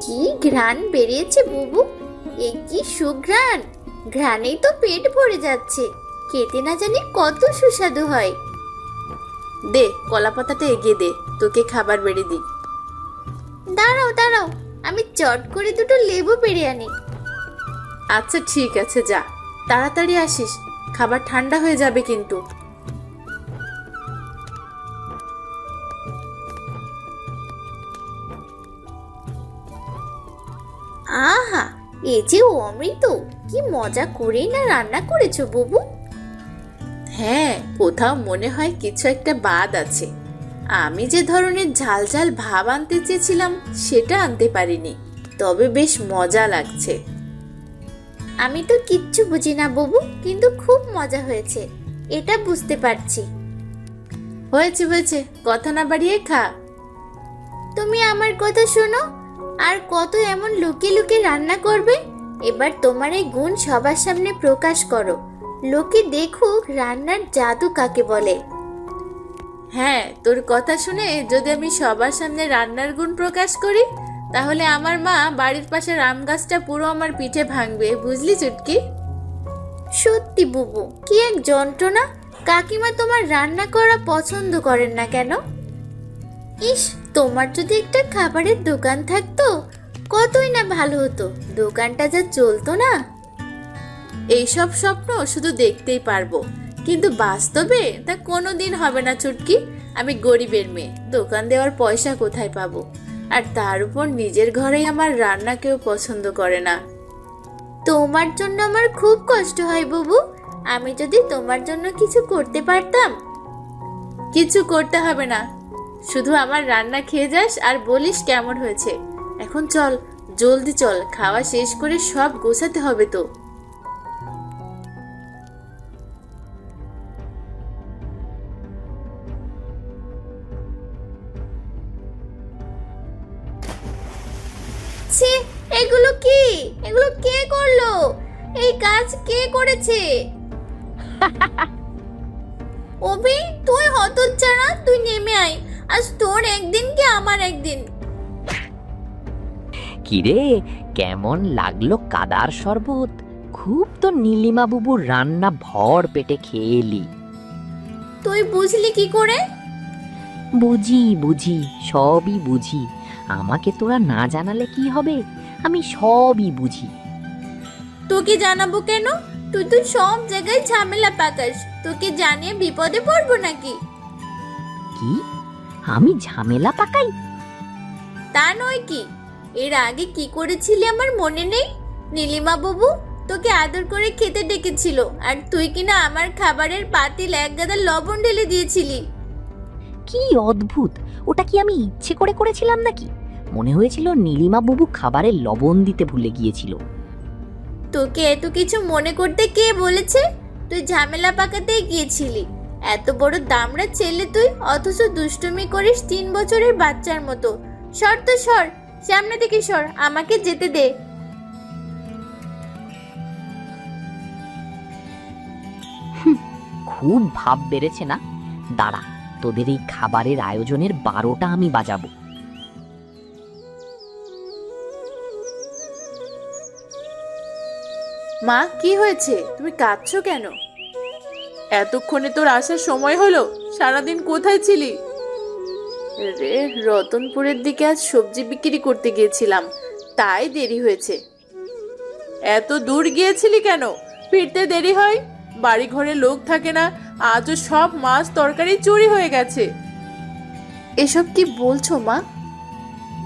কি ঘ্রাণ বেরিয়েছে বুবু, এ কি সুঘ্রাণ! ঘ্রাণেই তো পেট ভরে যাচ্ছে। খেতে না জানি কত সুস্বাদু হয়। দে, কলা পাতাটা এগিয়ে দে, তোকে খাবার বেড়ে দিই। দাঁড়াও দাঁড়াও, আমি চট করে দুটো লেবু পেড়ে আনি। আচ্ছা ঠিক আছে, যা, তাড়াতাড়ি আসিস, খাবার ঠান্ডা হয়ে যাবে কিন্তু। আহা, এ যে অমৃত! কি মজা করেই না রান্না করেছো বুবু। হ্যাঁ, কোথাও মনে হয় কিছু একটা বাদ আছে। আমি যে ধরনের ঝাল ঝাল ভাব আনতে চেয়েছিলাম সেটা আনতে পারিনি, তবে বেশ মজা লাগছে। আমি তো কিচ্ছু বুঝি না বুবু, কিন্তু খুব মজা হয়েছে, এটা বুঝতে পারছি। হয়েছে হয়েছে, কথা না বাড়িয়ে খা। তুমি আমার কথা শোনো, আর কত এমন লুকিয়ে লুকিয়ে রান্না করবে? এবার তোমার এই গুণ সবার সামনে প্রকাশ করো, লোকে দেখুক রান্নার জাদু কাকে বলে। হ্যাঁ, তোর কথা শুনে যদি আমি সবার সামনে রান্নার গুণ প্রকাশ করি তাহলে আমার মা বাড়ির পাশে আম গাছটা পুরো আমার পিঠে ভাঙবে, বুঝলি চুটকি? সত্যি বুবু, কি এক যন্ত্রণা! কাকিমা তোমার রান্না করা পছন্দ করেন না কেন? ইস, তোমার যদি একটা খাবারের দোকান থাকতো কতই না ভালো হতো, দোকানটা যা চলতো না। এইসব স্বপ্ন শুধু দেখতেই পারবো, কিন্তু বাস্তবে তা কোনোদিন হবে না চুটকি। আমি গরিবের মেয়ে, দোকান দেওয়ার পয়সা কোথায় পাবো? আর তার উপর নিজের ঘরেই আমার রান্না কেউ পছন্দ করে না। তোমার জন্য আমার খুব কষ্ট হয় বুবু, আমি যদি তোমার জন্য কিছু করতে পারতাম। কিছু করতে হবে না, শুধু আমার রান্না খেয়ে যাস আর বলিস কেমন হয়েছে। এখন চল, জলদি চল, খাওয়া শেষ করে সব গোছাতে হবে তো। ছি, এগুলো কি? এগুলো কে করলো? এই কাজ কে করেছে? অভি, তুই হতচ্ছাড়া, তুই নেমে আয়। আজ তোর একদিন কি আমার একদিন। কিরে, কেমন লাগলো কাদার শরবত? খুব তো নীলিমা বুবুর রান্না ভর পেটে খেয়ে এলি। তুই বুঝলি কি করে? বুঝি বুঝি, সবই বুঝি। আমাকে তোরা না জানালে কি হবে, আমি সবই বুঝি। তোকে জানাবো কেন? তুই তো সব জায়গায় ঝামেলা পাকাস, তোকে জানিয়ে বিপদে পড়বো নাকি? কি? আমি ঝামেলা পাকাই? তা নয় কি, এর আগে কি করেছিলি আমার মনে নেই? নীলিমা বাবু তোকে আদর করে খেতে ডেকেছিল, আর তুই কিনা আমার খাবারের পাতিল এক গাদা লবণ ঢেলে দিয়েছিলি। কি অদ্ভুত! ওটা কি আমি ইচ্ছে করে করেছিলাম নাকি? মনে হয়েছিল নীলিমা বুবু খাবারে লবণ দিতে ভুলে গিয়েছিল। তোকে এত কিছু মনে করতে কে বলেছে? তুই ঝামেলা পাকাতেই গিয়েছিলি। এত বড় দামড়া ছেলে তুই, অথচ দুষ্টুমি করিস 3 বছরের বাচ্চার মতো। সর তো সর, সামনে থেকে সর, আমাকে যেতে দে। খুব ভাব বেড়েছে না? দাঁড়া, তোদের এই খাবারের আয়োজনের 12টা আমি বাজাবো। মা, কি হয়েছে? তুমি কাঁদছো কেন? এতক্ষণে তোর আসার সময় হলো? সারাদিন কোথায় ছিলি? রে, রতনপুরের দিকে আজ সবজি বিক্রি করতে গিয়েছিলাম, তাই দেরি হয়েছে। এত দূর গিয়েছিলি কেন? ফিরতে দেরি হয়? বাড়ি ঘরে লোক থাকে না, আজও সব মাছ তরকারি চুরি হয়ে গেছে। এসব কি বলছো মা?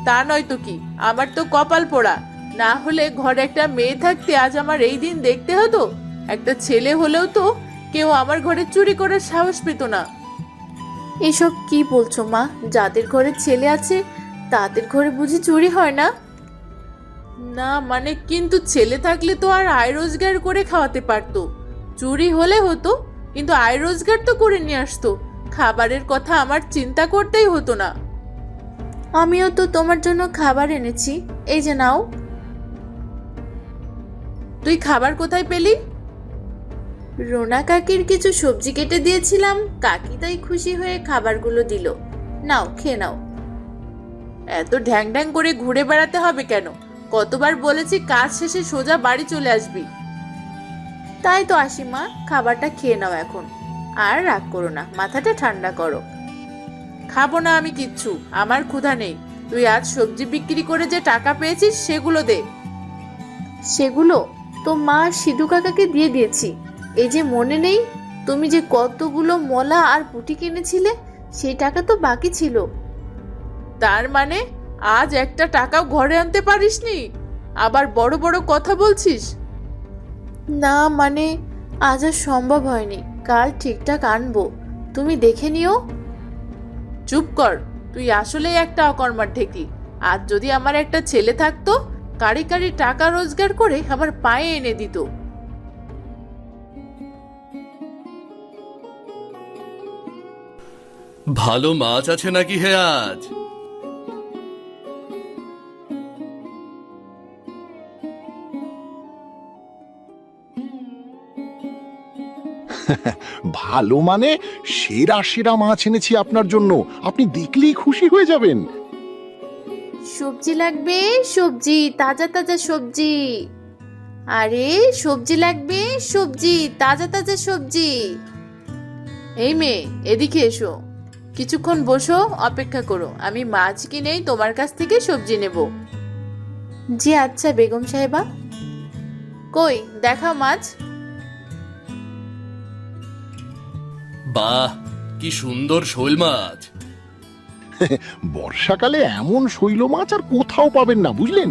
তা নয় তো কি, আমার তো কপাল পোড়া। না হলে ঘরে একটা মেয়ে থাকতে আজ আমার এই দিন দেখতে হতো। একটা ছেলে হলেও তো কেউ আমার ঘরে চুরি করার সাহস পেত না। এসব কি বলছো মা? যাদের ঘরে ছেলে আছে তাদের ঘরে বুঝি চুরি হয় না? না মানে, কিন্তু ছেলে থাকলে তো আর আয় রোজগার করে খাওয়াতে পারতো। চুরি হলে হতো, কিন্তু আয় রোজগার তো করে নিয়ে আসতো। খাবারের কথা আমার চিন্তা করতেই হতো না। আমিও তো তোমার জন্য খাবার এনেছি, এই যে নাও। তুই খাবার কোথায় পেলি? রোনা কাকির কিছু সবজি কেটে দিয়েছিলাম, কাকি তাই খুশি হয়ে খাবারগুলো দিল। নাও, খেয়ে নাও। এত ঢ্যাং ঢ্যাং করে ঘুরে বেড়াতে হবে কেন? কতবার বলেছি কাজ শেষে সোজা বাড়ি চলে আসবি। তাই তো আসি মা, খাবারটা খেয়ে নাও এখন। আর রাগ করো না, মাথাটা ঠান্ডা করো। খাবো না আমি কিচ্ছু, আমার ক্ষুধা নেই। তুই আজ সবজি বিক্রি করে যে টাকা পেয়েছিস সেগুলো দে। সেগুলো তো মা সিধু কাকাকে দিয়ে দিয়েছি। এই যে মনে নেই তুমি যে কতগুলো মলা আর পুঁটি কিনেছিলে, সেই টাকা তো বাকি ছিল। তার মানে আজ একটা টাকাও ঘরে আনতে পারিসনি? আবার বড় বড় কথা বলছিস। না মানে, আজ আর সম্ভব হয়নি, কাল ঠিকঠাক আনবো, তুমি দেখে নিও। চুপ কর, তুই আসলেই একটা অকর্মার ঢেকি। আজ যদি আমার একটা ছেলে থাকতো, কারি কারি টাকা রোজগার করে আমার পায়ে এনে দিত। ভালো মাছ আছে নাকি হে আজ? ভালো মানে সেরা সেরা মাছ এনেছি আপনার জন্য, আপনি দেখলেই খুশি হয়ে যাবেন। সবজি লাগবে, সবজি, তাজা তাজা সবজি। আরে সবজি লাগবে, সবজি, তাজা তাজা সবজি। এই মেয়ে, এদিকে এসো। কিছুক্ষণ বসো, অপেক্ষা করো, আমি মাছ কিনেই তোমার কাছ থেকে সবজি নেব। জি আচ্ছা বেগম সাহেবা। কই দেখাও মাছ। বাহ, কি সুন্দর শৈল মাছ! বর্ষাকালে এমন শৈল মাছ আর কোথাও পাবেন না, বুঝলেন?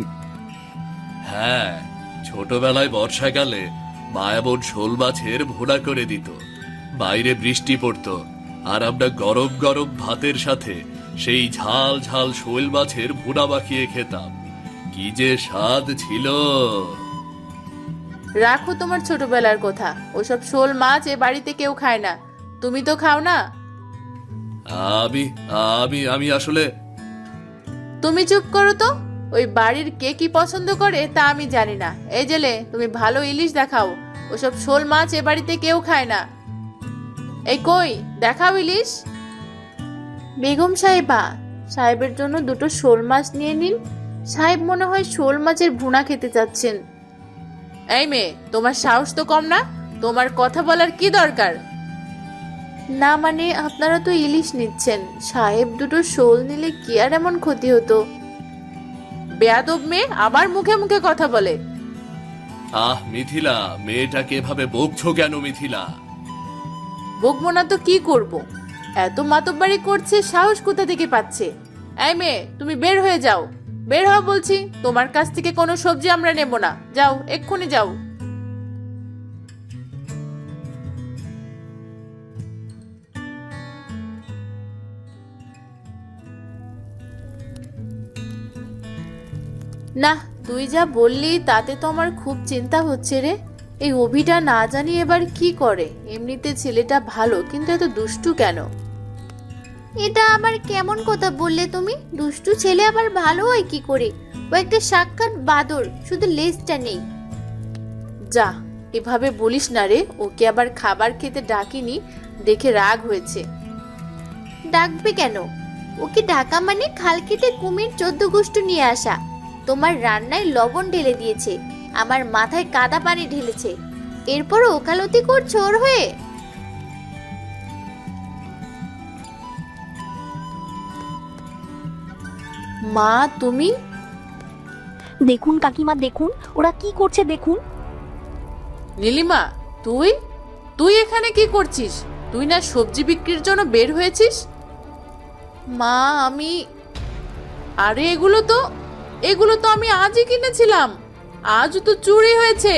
হ্যাঁ, ছোটবেলায় বর্ষাকালে মায়াবোন শোল মাছের ভুনা করে দিত। বাইরে বৃষ্টি পড়তো আর আমরা গরম গরম ভাতের সাথে সেই ঝাল ঝাল শোল মাছের ভুনা মাখিয়ে খেতাম। কি যে স্বাদ ছিল! রাখো তোমার ছোটবেলার কথা, ওসব শোল মাছ এ বাড়িতে কেউ খায় না। তুমি তো খাও না। আমি আমি আমি আসলে তুমি চুপ করো তো। ওই বাড়ির কে কি পছন্দ করে তা আমি জানি না। এই জেলে, তুমি ভালো ইলিশ দেখাও। ওসব শোল মাছ এ বাড়িতে কেউ খায় না। এই কই, দেখাও ইলিশ। বেগম সাহেবা, সাহেবের জন্য দুটো শোল মাছ নিয়ে নিন। সাহেব মনে হয় শোল মাছের ভুনা খেতে চাচ্ছেন। এই মেয়ে, তোমার সাহস তো কম না? তোমার কথা বলার কি দরকার? না মানে, আপনারা তো ইলিশ নিচ্ছেন, সাহেব দুটো শোল নিলে কি আর এমন ক্ষতি হতো? বেয়াদব মেয়ে, আবার মুখে মুখে কথা বলে। আহ মিথিলা, মেয়েটাকে এভাবে বকছো কেন মিথিলা? বকবো না তো কি করব? এত মাতব্বারি করছে, সাহস কোথা থেকে পাচ্ছে? এই মেয়ে, তুমি বের হয়ে যাও। বের হও বলছি। তোমার কাছ থেকে কোনো সবজি আমরা নেব না। যাও, এক্ষুনি যাও। না, তুই যা বললি তাতে তো আমার খুব চিন্তা হচ্ছে রে। এই অভিটা না জানি এবার কি করে। এমনিতে ছেলেটা ভালো, কিন্তু এত দুষ্টু কেন? এটা আবার কেমন কথা বললে তুমি? দুষ্টু ছেলে আবার ভালো হয় কি করে? ও একটা সাক্ষাৎ বাদর, শুধু লেজটা নেই। যা, এভাবে বলিস না রে। ওকে আবার খাবার খেতে ডাকিনি, দেখে রাগ হয়েছে। ডাকবে কেন? ওকে ডাকা মানে খাল কেটে কুমির 14 গোষ্ঠ নিয়ে আসা। তোমার রান্নায় লবণ ঢেলে দিয়েছে, আমার মাথায় কাদা পানি ঢেলেছে, এরপরও ওকালতি করছো ওর হয়ে? মা তুমি? দেখুন কাকিমা, দেখুন ওরা কি করছে দেখুন। নীলিমা, তুই তুই এখানে কি করছিস? তুই না সবজি বিক্রির জন্য বের হয়েছিস? মা আমি, আরে এগুলো তো আমি আজই কিনেছিলাম। আজ তো চুরি হয়েছে।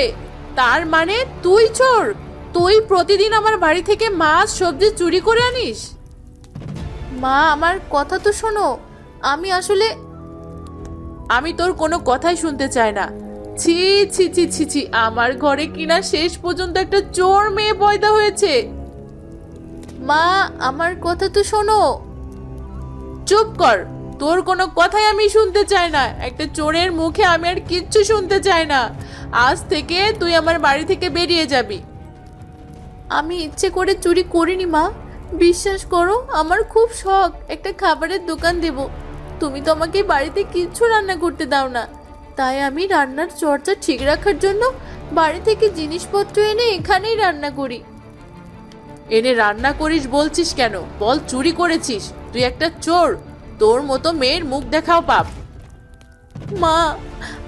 তার মানে তুই চোর? তুই প্রতিদিন আমার বাড়ি থেকে মাছ সবজি চুরি করে আনিস? মা আমার কথা তো শোনো। আমি তোর কোনো কথাই শুনতে চাই না। ছি ছি ছি ছি ছি, আমার ঘরে কিনা শেষ পর্যন্ত একটা চোর মেয়ে পয়দা হয়েছে। মা আমার কথা তো শোনো। চুপ কর, তোর কোনো কথাই আমি শুনতে চাই না। একটা চোরের মুখে আমি আর কিচ্ছু শুনতে চাই না। আজ থেকে তুই আমার বাড়ি থেকে বেরিয়ে যাবি। আমি ইচ্ছে করে চুরি করিনি মা, বিশ্বাস করো। আমার খুব শখ একটা খাবারের দোকান দেব। তুমি তো আমাকে বাড়িতে কিচ্ছু রান্না করতে দাও না, তাই আমি রান্নার চর্চা ঠিক রাখার জন্য বাড়ি থেকে জিনিসপত্র এনে এখানেই রান্না করি। এনে রান্না করিস বলছিস কেন? বল চুরি করেছিস। তুই একটা চোর। তোর মতো মেয়ের মুখ দেখাও পাপ। মা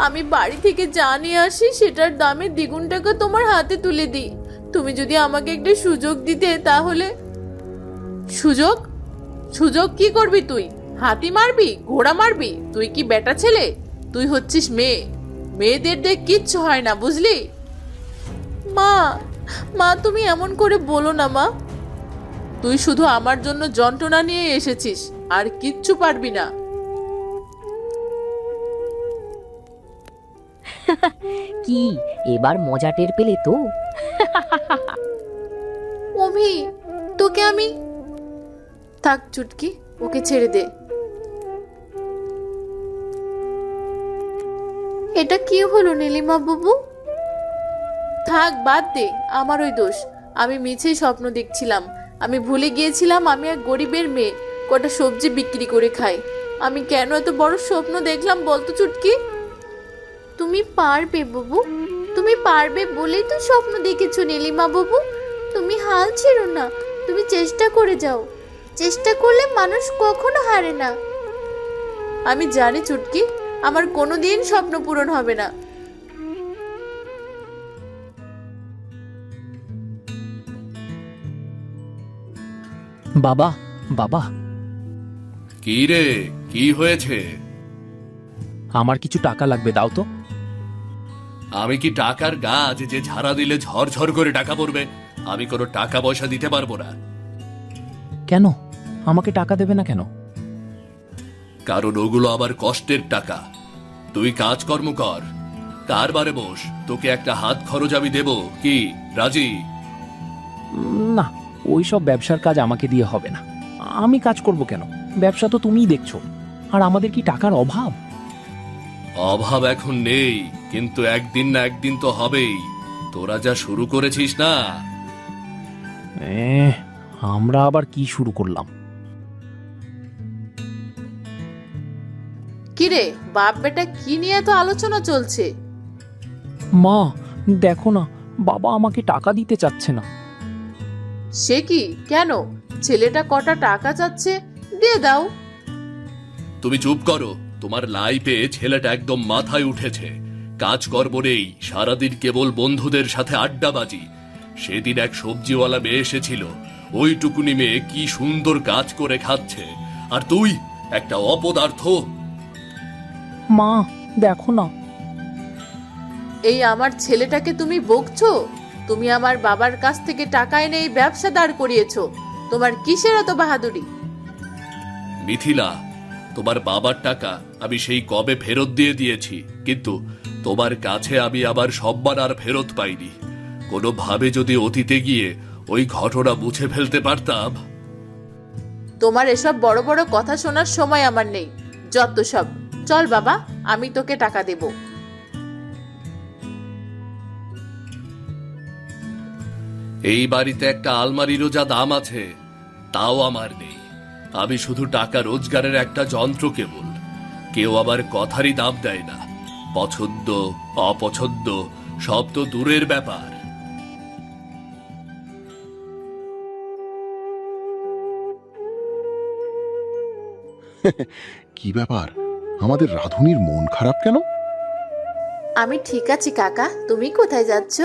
আমি বাড়ি থেকে যা নিয়ে আসি সেটার দামে দ্বিগুণ টাকা তোমার হাতে তুলে দিই। তুমি যদি আমাকে একটা সুযোগ দিতে তাহলে। সুযোগ? সুযোগ কি করবি তুই? হাতি মারবি, ঘোড়া মারবি? তুই কি বেটা ছেলে? তুই হচ্ছিস মেয়ে। মেয়েদের দিয়ে কিচ্ছু হয় না, বুঝলি? মা মা তুমি এমন করে বলো না মা। তুই শুধু আমার জন্য যন্ত্রণা নিয়ে এসেছিস, আর কিচ্ছু পারবি না। কি এবার মজা টের পেলে তো? অভি তোকে আমি। থাক চুটকি, ওকে ছেড়ে দে। এটা কি হলো নীলিমা বাবু? থাক বাদ দে, আমার ওই দোষ। আমি মিছেই স্বপ্ন দেখছিলাম। আমি ভুলে গিয়েছিলাম আমি এক গরিবের মেয়ে, কটা সবজি বিক্রি করে খাই। আমি কেন এত বড় স্বপ্ন দেখলাম বলতো চুটকি? তুমি পারবে বাবু, তুমি পারবে বলেই তো স্বপ্ন দেখেছো নীলিমা বাবু। তুমি হাল ছেড়ো না, তুমি চেষ্টা করে যাও। চেষ্টা করলে মানুষ কখনো হারে না। আমি জানি চুটকি, আমার কোনোদিন স্বপ্ন পূরণ হবে না। বাবা, বাবা, কি রে, কি হয়েছে? আমার কিছু টাকা লাগবে, দাও তো। আমি কি টাকার গাছ যে ঝাড়া দিলে ঝরঝর করে টাকা পড়বে? আমি কোনো টাকা পয়সা দিতে পারবো না। কেন আমাকে টাকা দেবে না কেন? কারণ ওগুলো আবার কষ্টের টাকা। তুই কাজকর্ম কর, কারবারে বস, তোকে একটা হাত খরচ আমি দেব। কি রাজি? না, ওই সব ব্যবসার কাজ আমাকে দিয়ে হবে না। আমি কাজ করব কেন? ব্যবসা তো তুমিই দেখছো। আর আমাদের কি টাকার অভাব? অভাব এখন নেই, কিন্তু একদিন না একদিন তো হবেই। তোরা যা শুরু করেছিস না। আমরা আবার কি শুরু করলাম? কিরে বাপ বেটা কি নিয়ে এত আলোচনা চলছে? মা দেখো না, বাবা আমাকে টাকা দিতে চাচ্ছে না। সে কি, কেন? ছেলেটা কটা টাকা চাচ্ছে, দিয়ে দাও। তুমি চুপ করো। তোমার লাইফে ছেলেটা একদম মাথায় উঠেছে। কাজকর্ম নেই, সারাদিন কেবল বন্ধুদের সাথে আড্ডাবাজি। সেদিন এক সবজিওয়ালা মেয়ে এসেছিল, ওইটুকুনি মেয়ে কি সুন্দর কাজ করে খাচ্ছে, আর তুই একটা অপদার্থ। মা দেখো না। এই আমার ছেলেটাকে তুমি বকছো? তুমি আমার বাবার কাছ থেকে টাকা এনে এই ব্যবসা দাঁড় করিয়েছো। তোমার কিসের এত বাহাদুরি? মিথিলা, তোমার বাবার টাকা আমি সেই কবে ফেরত দিয়ে দিয়েছি, কিন্তু তোমার কাছে আমি আবার সম্মান আর ফেরত পাইনি। কোনোভাবে যদি অতীতে গিয়ে ওই ঘটনা মুছে ফেলতে পারতাম। তোমার এসব বড় বড় কথা শোনার সময় আমার নেই, যত সব। চল বাবা, আমি তোকে টাকা দেব। এই বাড়িতে একটা আলমারিরও যা দাম আছে তাও আমার নেই। আমি শুধু টাকা রোজগারের একটা যন্ত্র কেবল। কেউ আবার কথারই দাম দেয় না। পছন্দ অপছন্দ সব তো দূরের ব্যাপার। কি ব্যাপার? আমাদের রাধুনির মন খারাপ কেন? আমি ঠিক আছি কাকা, তুমি কোথায় যাচ্ছ?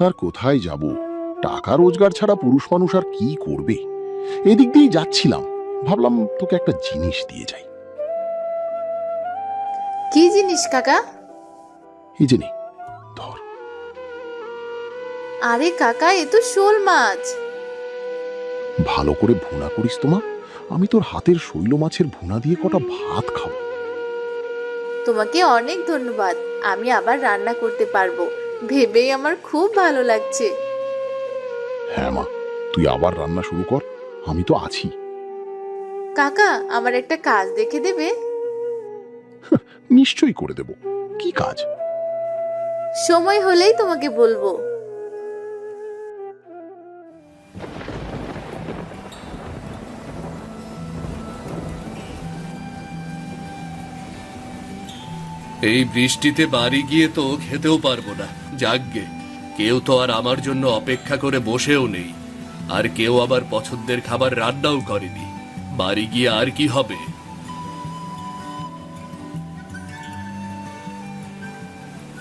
আর কোথায় যাব? টাকা রোজগার ছাড়া পুরুষ মানুষ আর কি করবে? এদিক দিয়েই যাচ্ছিলাম, ভাবলাম তোকে একটা জিনিস দিয়ে যাই। কি জিনিস কাকা? এই যে নে, ধর। আরে কাকা, এ তো শোল মাছ। ভালো করে ভুনা করিস তোমা, আমি তোর হাতের শৈল মাছের ভুনা দিয়ে কটা ভাত খাবো। তোমাকে অনেক ধন্যবাদ, আমি আবার রান্না করতে পারবো ভেবেই আমার খুব ভালো লাগছে। হ্যাঁ মা, তুই আবার রান্না শুরু কর, আমি তো আছি। কাকা, আমার একটা কাজ দেখে দেবে? নিশ্চয়ই করে দেব। কি কাজ? সময় হলেই তোমাকে বলবো। এই বৃষ্টিতে বাড়ি গিয়ে তো খেতেও পারবো না। যাকগে, কেউ তো আর আমার জন্য অপেক্ষা করে বসেও নেই, আর কেউ আবার পছন্দের খাবার রান্নাও করেনি। বাড়ি গিয়ে আর কি হবে?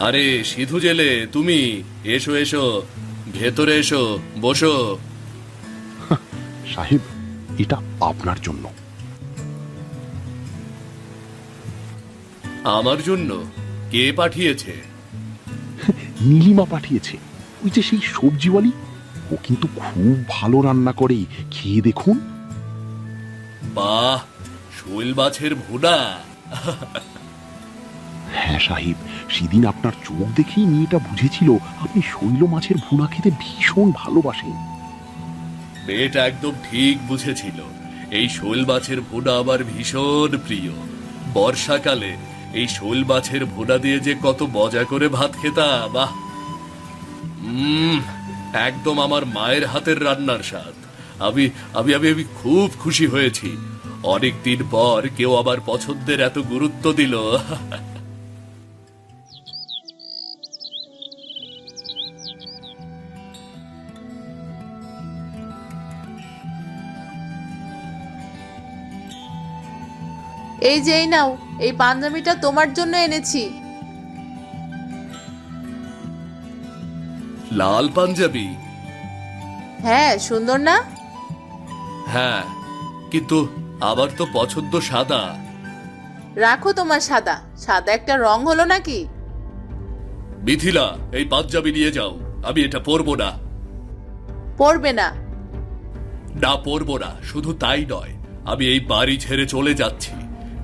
আরে সিধু জেলে, তুমি এসো এসো, ভেতরে এসো, বসো। সাহেব, এটা আপনার জন্য। আমার জন্য? কে পাঠিয়েছে? নীলিমা পাঠিয়েছে, ওই যে সেই সবজিওয়ালি। ও কিন্তু খুব ভালো রান্না করে, খেয়ে দেখুন। বাহ, শৈল মাছের ভুনা! হ্যাঁ সাহেব, সেদিন আপনার চোখ দেখেই মেয়েটা বুঝেছিল আপনি শৈল মাছের ভুনা খেতে ভীষণ ভালোবাসেন। মেয়েটা একদম ঠিক বুঝেছিল। এই শোল মাছের ভুনা আমার ভীষণ প্রিয়। বর্ষাকালে এই শোল মাছের ভুনা দিয়ে যে কত মজা করে ভাত খেতাম! বাহ, একদম আমার মায়ের হাতের রান্নার স্বাদ। আমি আমি আমি আমি খুব খুশি হয়েছি। অনেকদিন পর কেউ আবার পছন্দের এত গুরুত্ব দিল। এই যে এই নাও, এই পাঞ্জাবিটা তোমার জন্য এনেছি। লাল পাঞ্জাবি? হ্যাঁ, সুন্দর না? হ্যাঁ, কিন্তু আমার তো পছন্দ সাদা। রাখো তোমার সাদা। সাদা একটা রং হলো নাকি? মিথিলা, এই পাঞ্জাবি নিয়ে যাও। আমি এটা পরবো না। পরবে না? না, পরবো না। শুধু তাই নয়, আমি এই বাড়ি ছেড়ে চলে যাচ্ছি।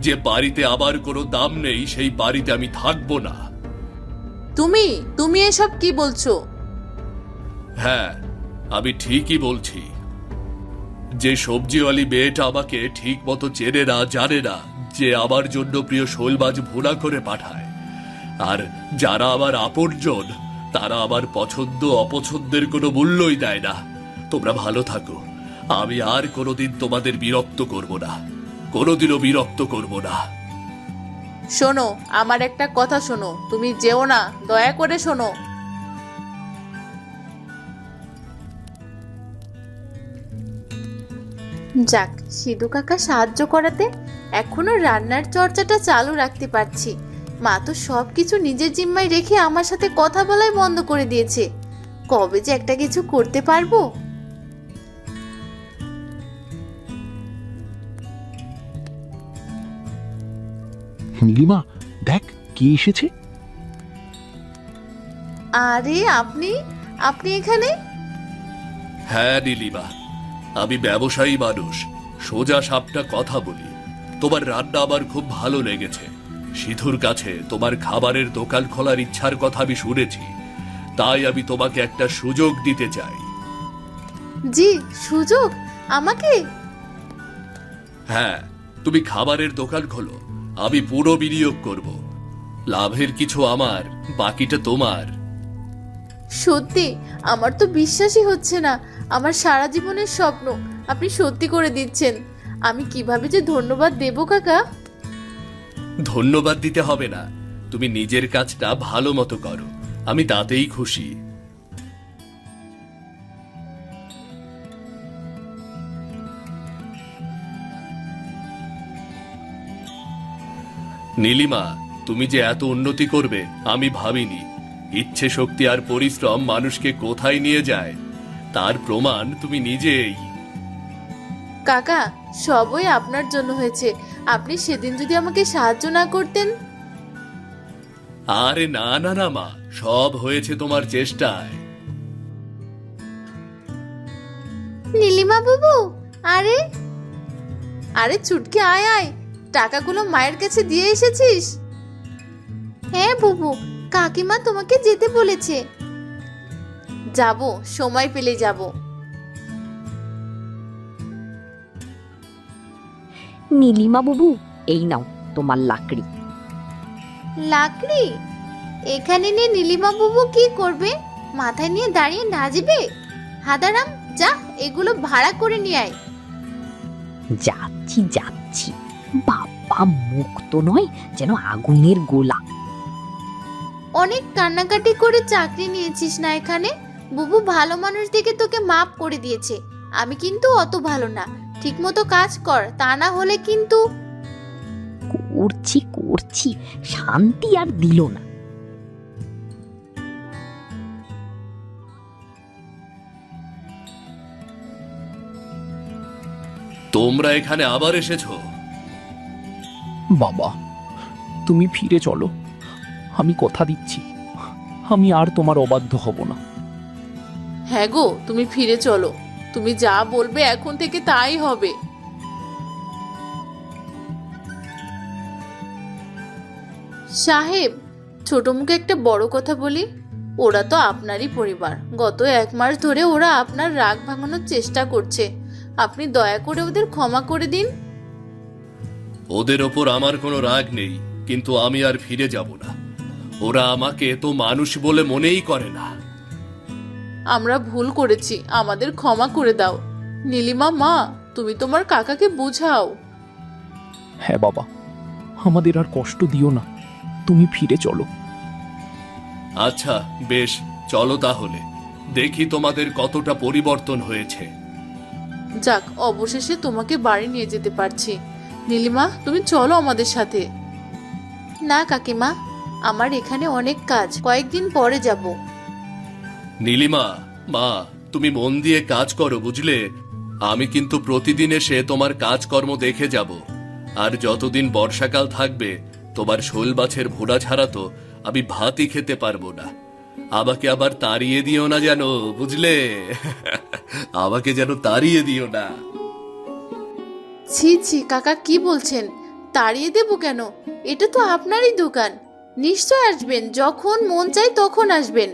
যে বাড়িতে আবার কোনো দাম নেই, সেই বাড়িতে আমি থাকবো না। তুমি তুমি এসব কি বলছো? হ্যাঁ, আমি ঠিকই বলছি। যে সবজিওয়ালি মেয়েটা আমাকে ঠিক মতো চেনে না, জানে না যে আমার জন্য প্রিয় শোল মাছ ভুনা করে পাঠায়, আর যারা আমার আপনজন তারা আমার পছন্দ অপছন্দের কোনো মূল্যই দেয় না। তোমরা ভালো থাকো। আমি আর কোনোদিন তোমাদের বিরক্ত করব না, কোনোদিনও বিরক্ত করব না। শোনো, আমার একটা কথা শোনো, তুমি যেও না, দয়া করে শোনো। যাক, সিধু কাকা সাহায্য করাতে এখনো রান্নার চর্চাটা চালু রাখতে পারছি। মা তো সবকিছু নিজের জিম্মায় রেখে আমার সাথে কথা বলাই বন্ধ করে দিয়েছে। কবে যে একটা কিছু করতে পারবো। নীলিমা, দেখ কে এসেছে। আরে আপনি আপনি এখানে? হ্যাঁ নীলিমা, আমি ব্যবসায়ী মানুষ, সোজা সাপটা কথা বলি। তোমার রান্না আমার খুব ভালো লেগেছে। সিধুর কাছে তোমার খাবারের দোকান খোলার ইচ্ছার কথা আমি শুনেছি, তাই আমি তোমাকে একটা সুযোগ দিতে চাই। জি, সুযোগ আমাকে? হ্যাঁ, তুমি খাবারের দোকান খোলো, আমি পুরো বিনিয়োগ করব। লাভের কিছু আমার, বাকিটা তোমার। সত্যি আমার তো বিশ্বাসই হচ্ছে না। আমার সারা জীবনের স্বপ্ন আপনি সত্যি করে দিচ্ছেন। আমি কিভাবে যে ধন্যবাদ দেব কাকা। ধন্যবাদ দিতে হবে না, তুমি নিজের কাজটা ভালো মতো করো, আমি তাতেই খুশি। নীলিমা, তুমি যে এত উন্নতি করবে আমি ভাবিনি। ইচ্ছে শক্তি আর পরিশ্রম মানুষকে কোথায় নিয়ে যায় তার প্রমাণ তুমি নিজেই। কাকা, সবই আপনার জন্য হয়েছে। আপনি সেদিন যদি আমাকে সাহায্য না করতেন। আরে না না না মা, সব হয়েছে তোমার চেষ্টায়। নীলিমা বাবু, আরে আরে চুটকি, আয় আয়, টাকাগুলো মায়ের কাছে দিয়ে এসেছিস? হ্যাঁ বাবু, কাকিমা তোমাকে যেতে বলেছে। যাব, সময় পেলে যাব। নীলিমা বাবু, এই নাও তোমার লাকড়ি। লাকড়ি? এখানে নিয়ে নীলিমা বাবু কি করবে? মাথায় নিয়ে দাঁড়িয়ে নাচবে? হাদারাম, যা এগুলো ভাড়া করে নিয়ে আয়। যাচ্ছি যাচ্ছি। বাবা, মুখ তো নয়, যেন আগুনের গোলা। অনেক কান্নাকাটি করে চাকরি নিয়েছিস না এখানে? বুবু ভালো মানুষ দেখে তোকে মাফ করে দিয়েছে। আমি কিন্তু অত ভালো না। ঠিকমতো কাজ কর, তা না হলে কিন্তু। করছি করছি, শান্তি আর দিল না। তোমরা এখানে আবার এসেছো? বাবা, তুমি ফিরে চলো। আমি কথা দিচ্ছি, আমি আর তোমার অবাধ্য হব না। হ্যাঁ গো, তুমি ফিরে চলো। তুমি যা বলবে এখন থেকে তাই হবে। সাহেব, ছোট মুখে একটা বড় কথা বলি। ওরা তো আপনারই পরিবার। গত 1 মাস ধরে ওরা আপনার রাগ ভাঙানোর চেষ্টা করছে। আপনি দয়া করে ওদের ক্ষমা করে দিন। ওদের ওপর আমার কোনো রাগ নেই, কিন্তু আমি আর ফিরে যাব না। ওরা আমাকে তো মানুষ বলে মনেই করে না। আমরা ভুল করেছি, আমাদের ক্ষমা করে দাও। নীলিমা মা, তুমি তোমার কাকাকে বুঝাও। হ্যাঁ বাবা, আমাদের আর কষ্ট দিও না, তুমি ফিরে চলো। আচ্ছা বেশ, চলো তাহলে, দেখি তোমাদের কতটা পরিবর্তন হয়েছে। যাক, অবশেষে তোমাকে বাড়ি নিয়ে যেতে পারছি। নীলিমা, তুমি চলো আমাদের সাথে। না কাকিমা, আমার এখানে অনেক কাজ, কয়েকদিন পরে যাব। নীলিমা মা, তুমি মন দিয়ে কাজ করো, বুঝলে? আমি কিন্তু প্রতিদিন এসে তোমার কাজকর্ম দেখে যাব। আর যতদিন বর্ষাকাল থাকবে, তোমার শোল মাছের ভোড়া ছাড়া তো আমি ভাতই খেতে পারবো না। আমাকে আবার তাড়িয়ে দিও না যেন, বুঝলে? আমাকে যেন তাড়িয়ে দিও না। ছি ছি কাকা, কি বলছেন? তাড়িয়ে দেব কেন? এটা তো আপনারই দোকান। নিশ্চয় আসবেন, যখন মন চাই তখন আসবেন।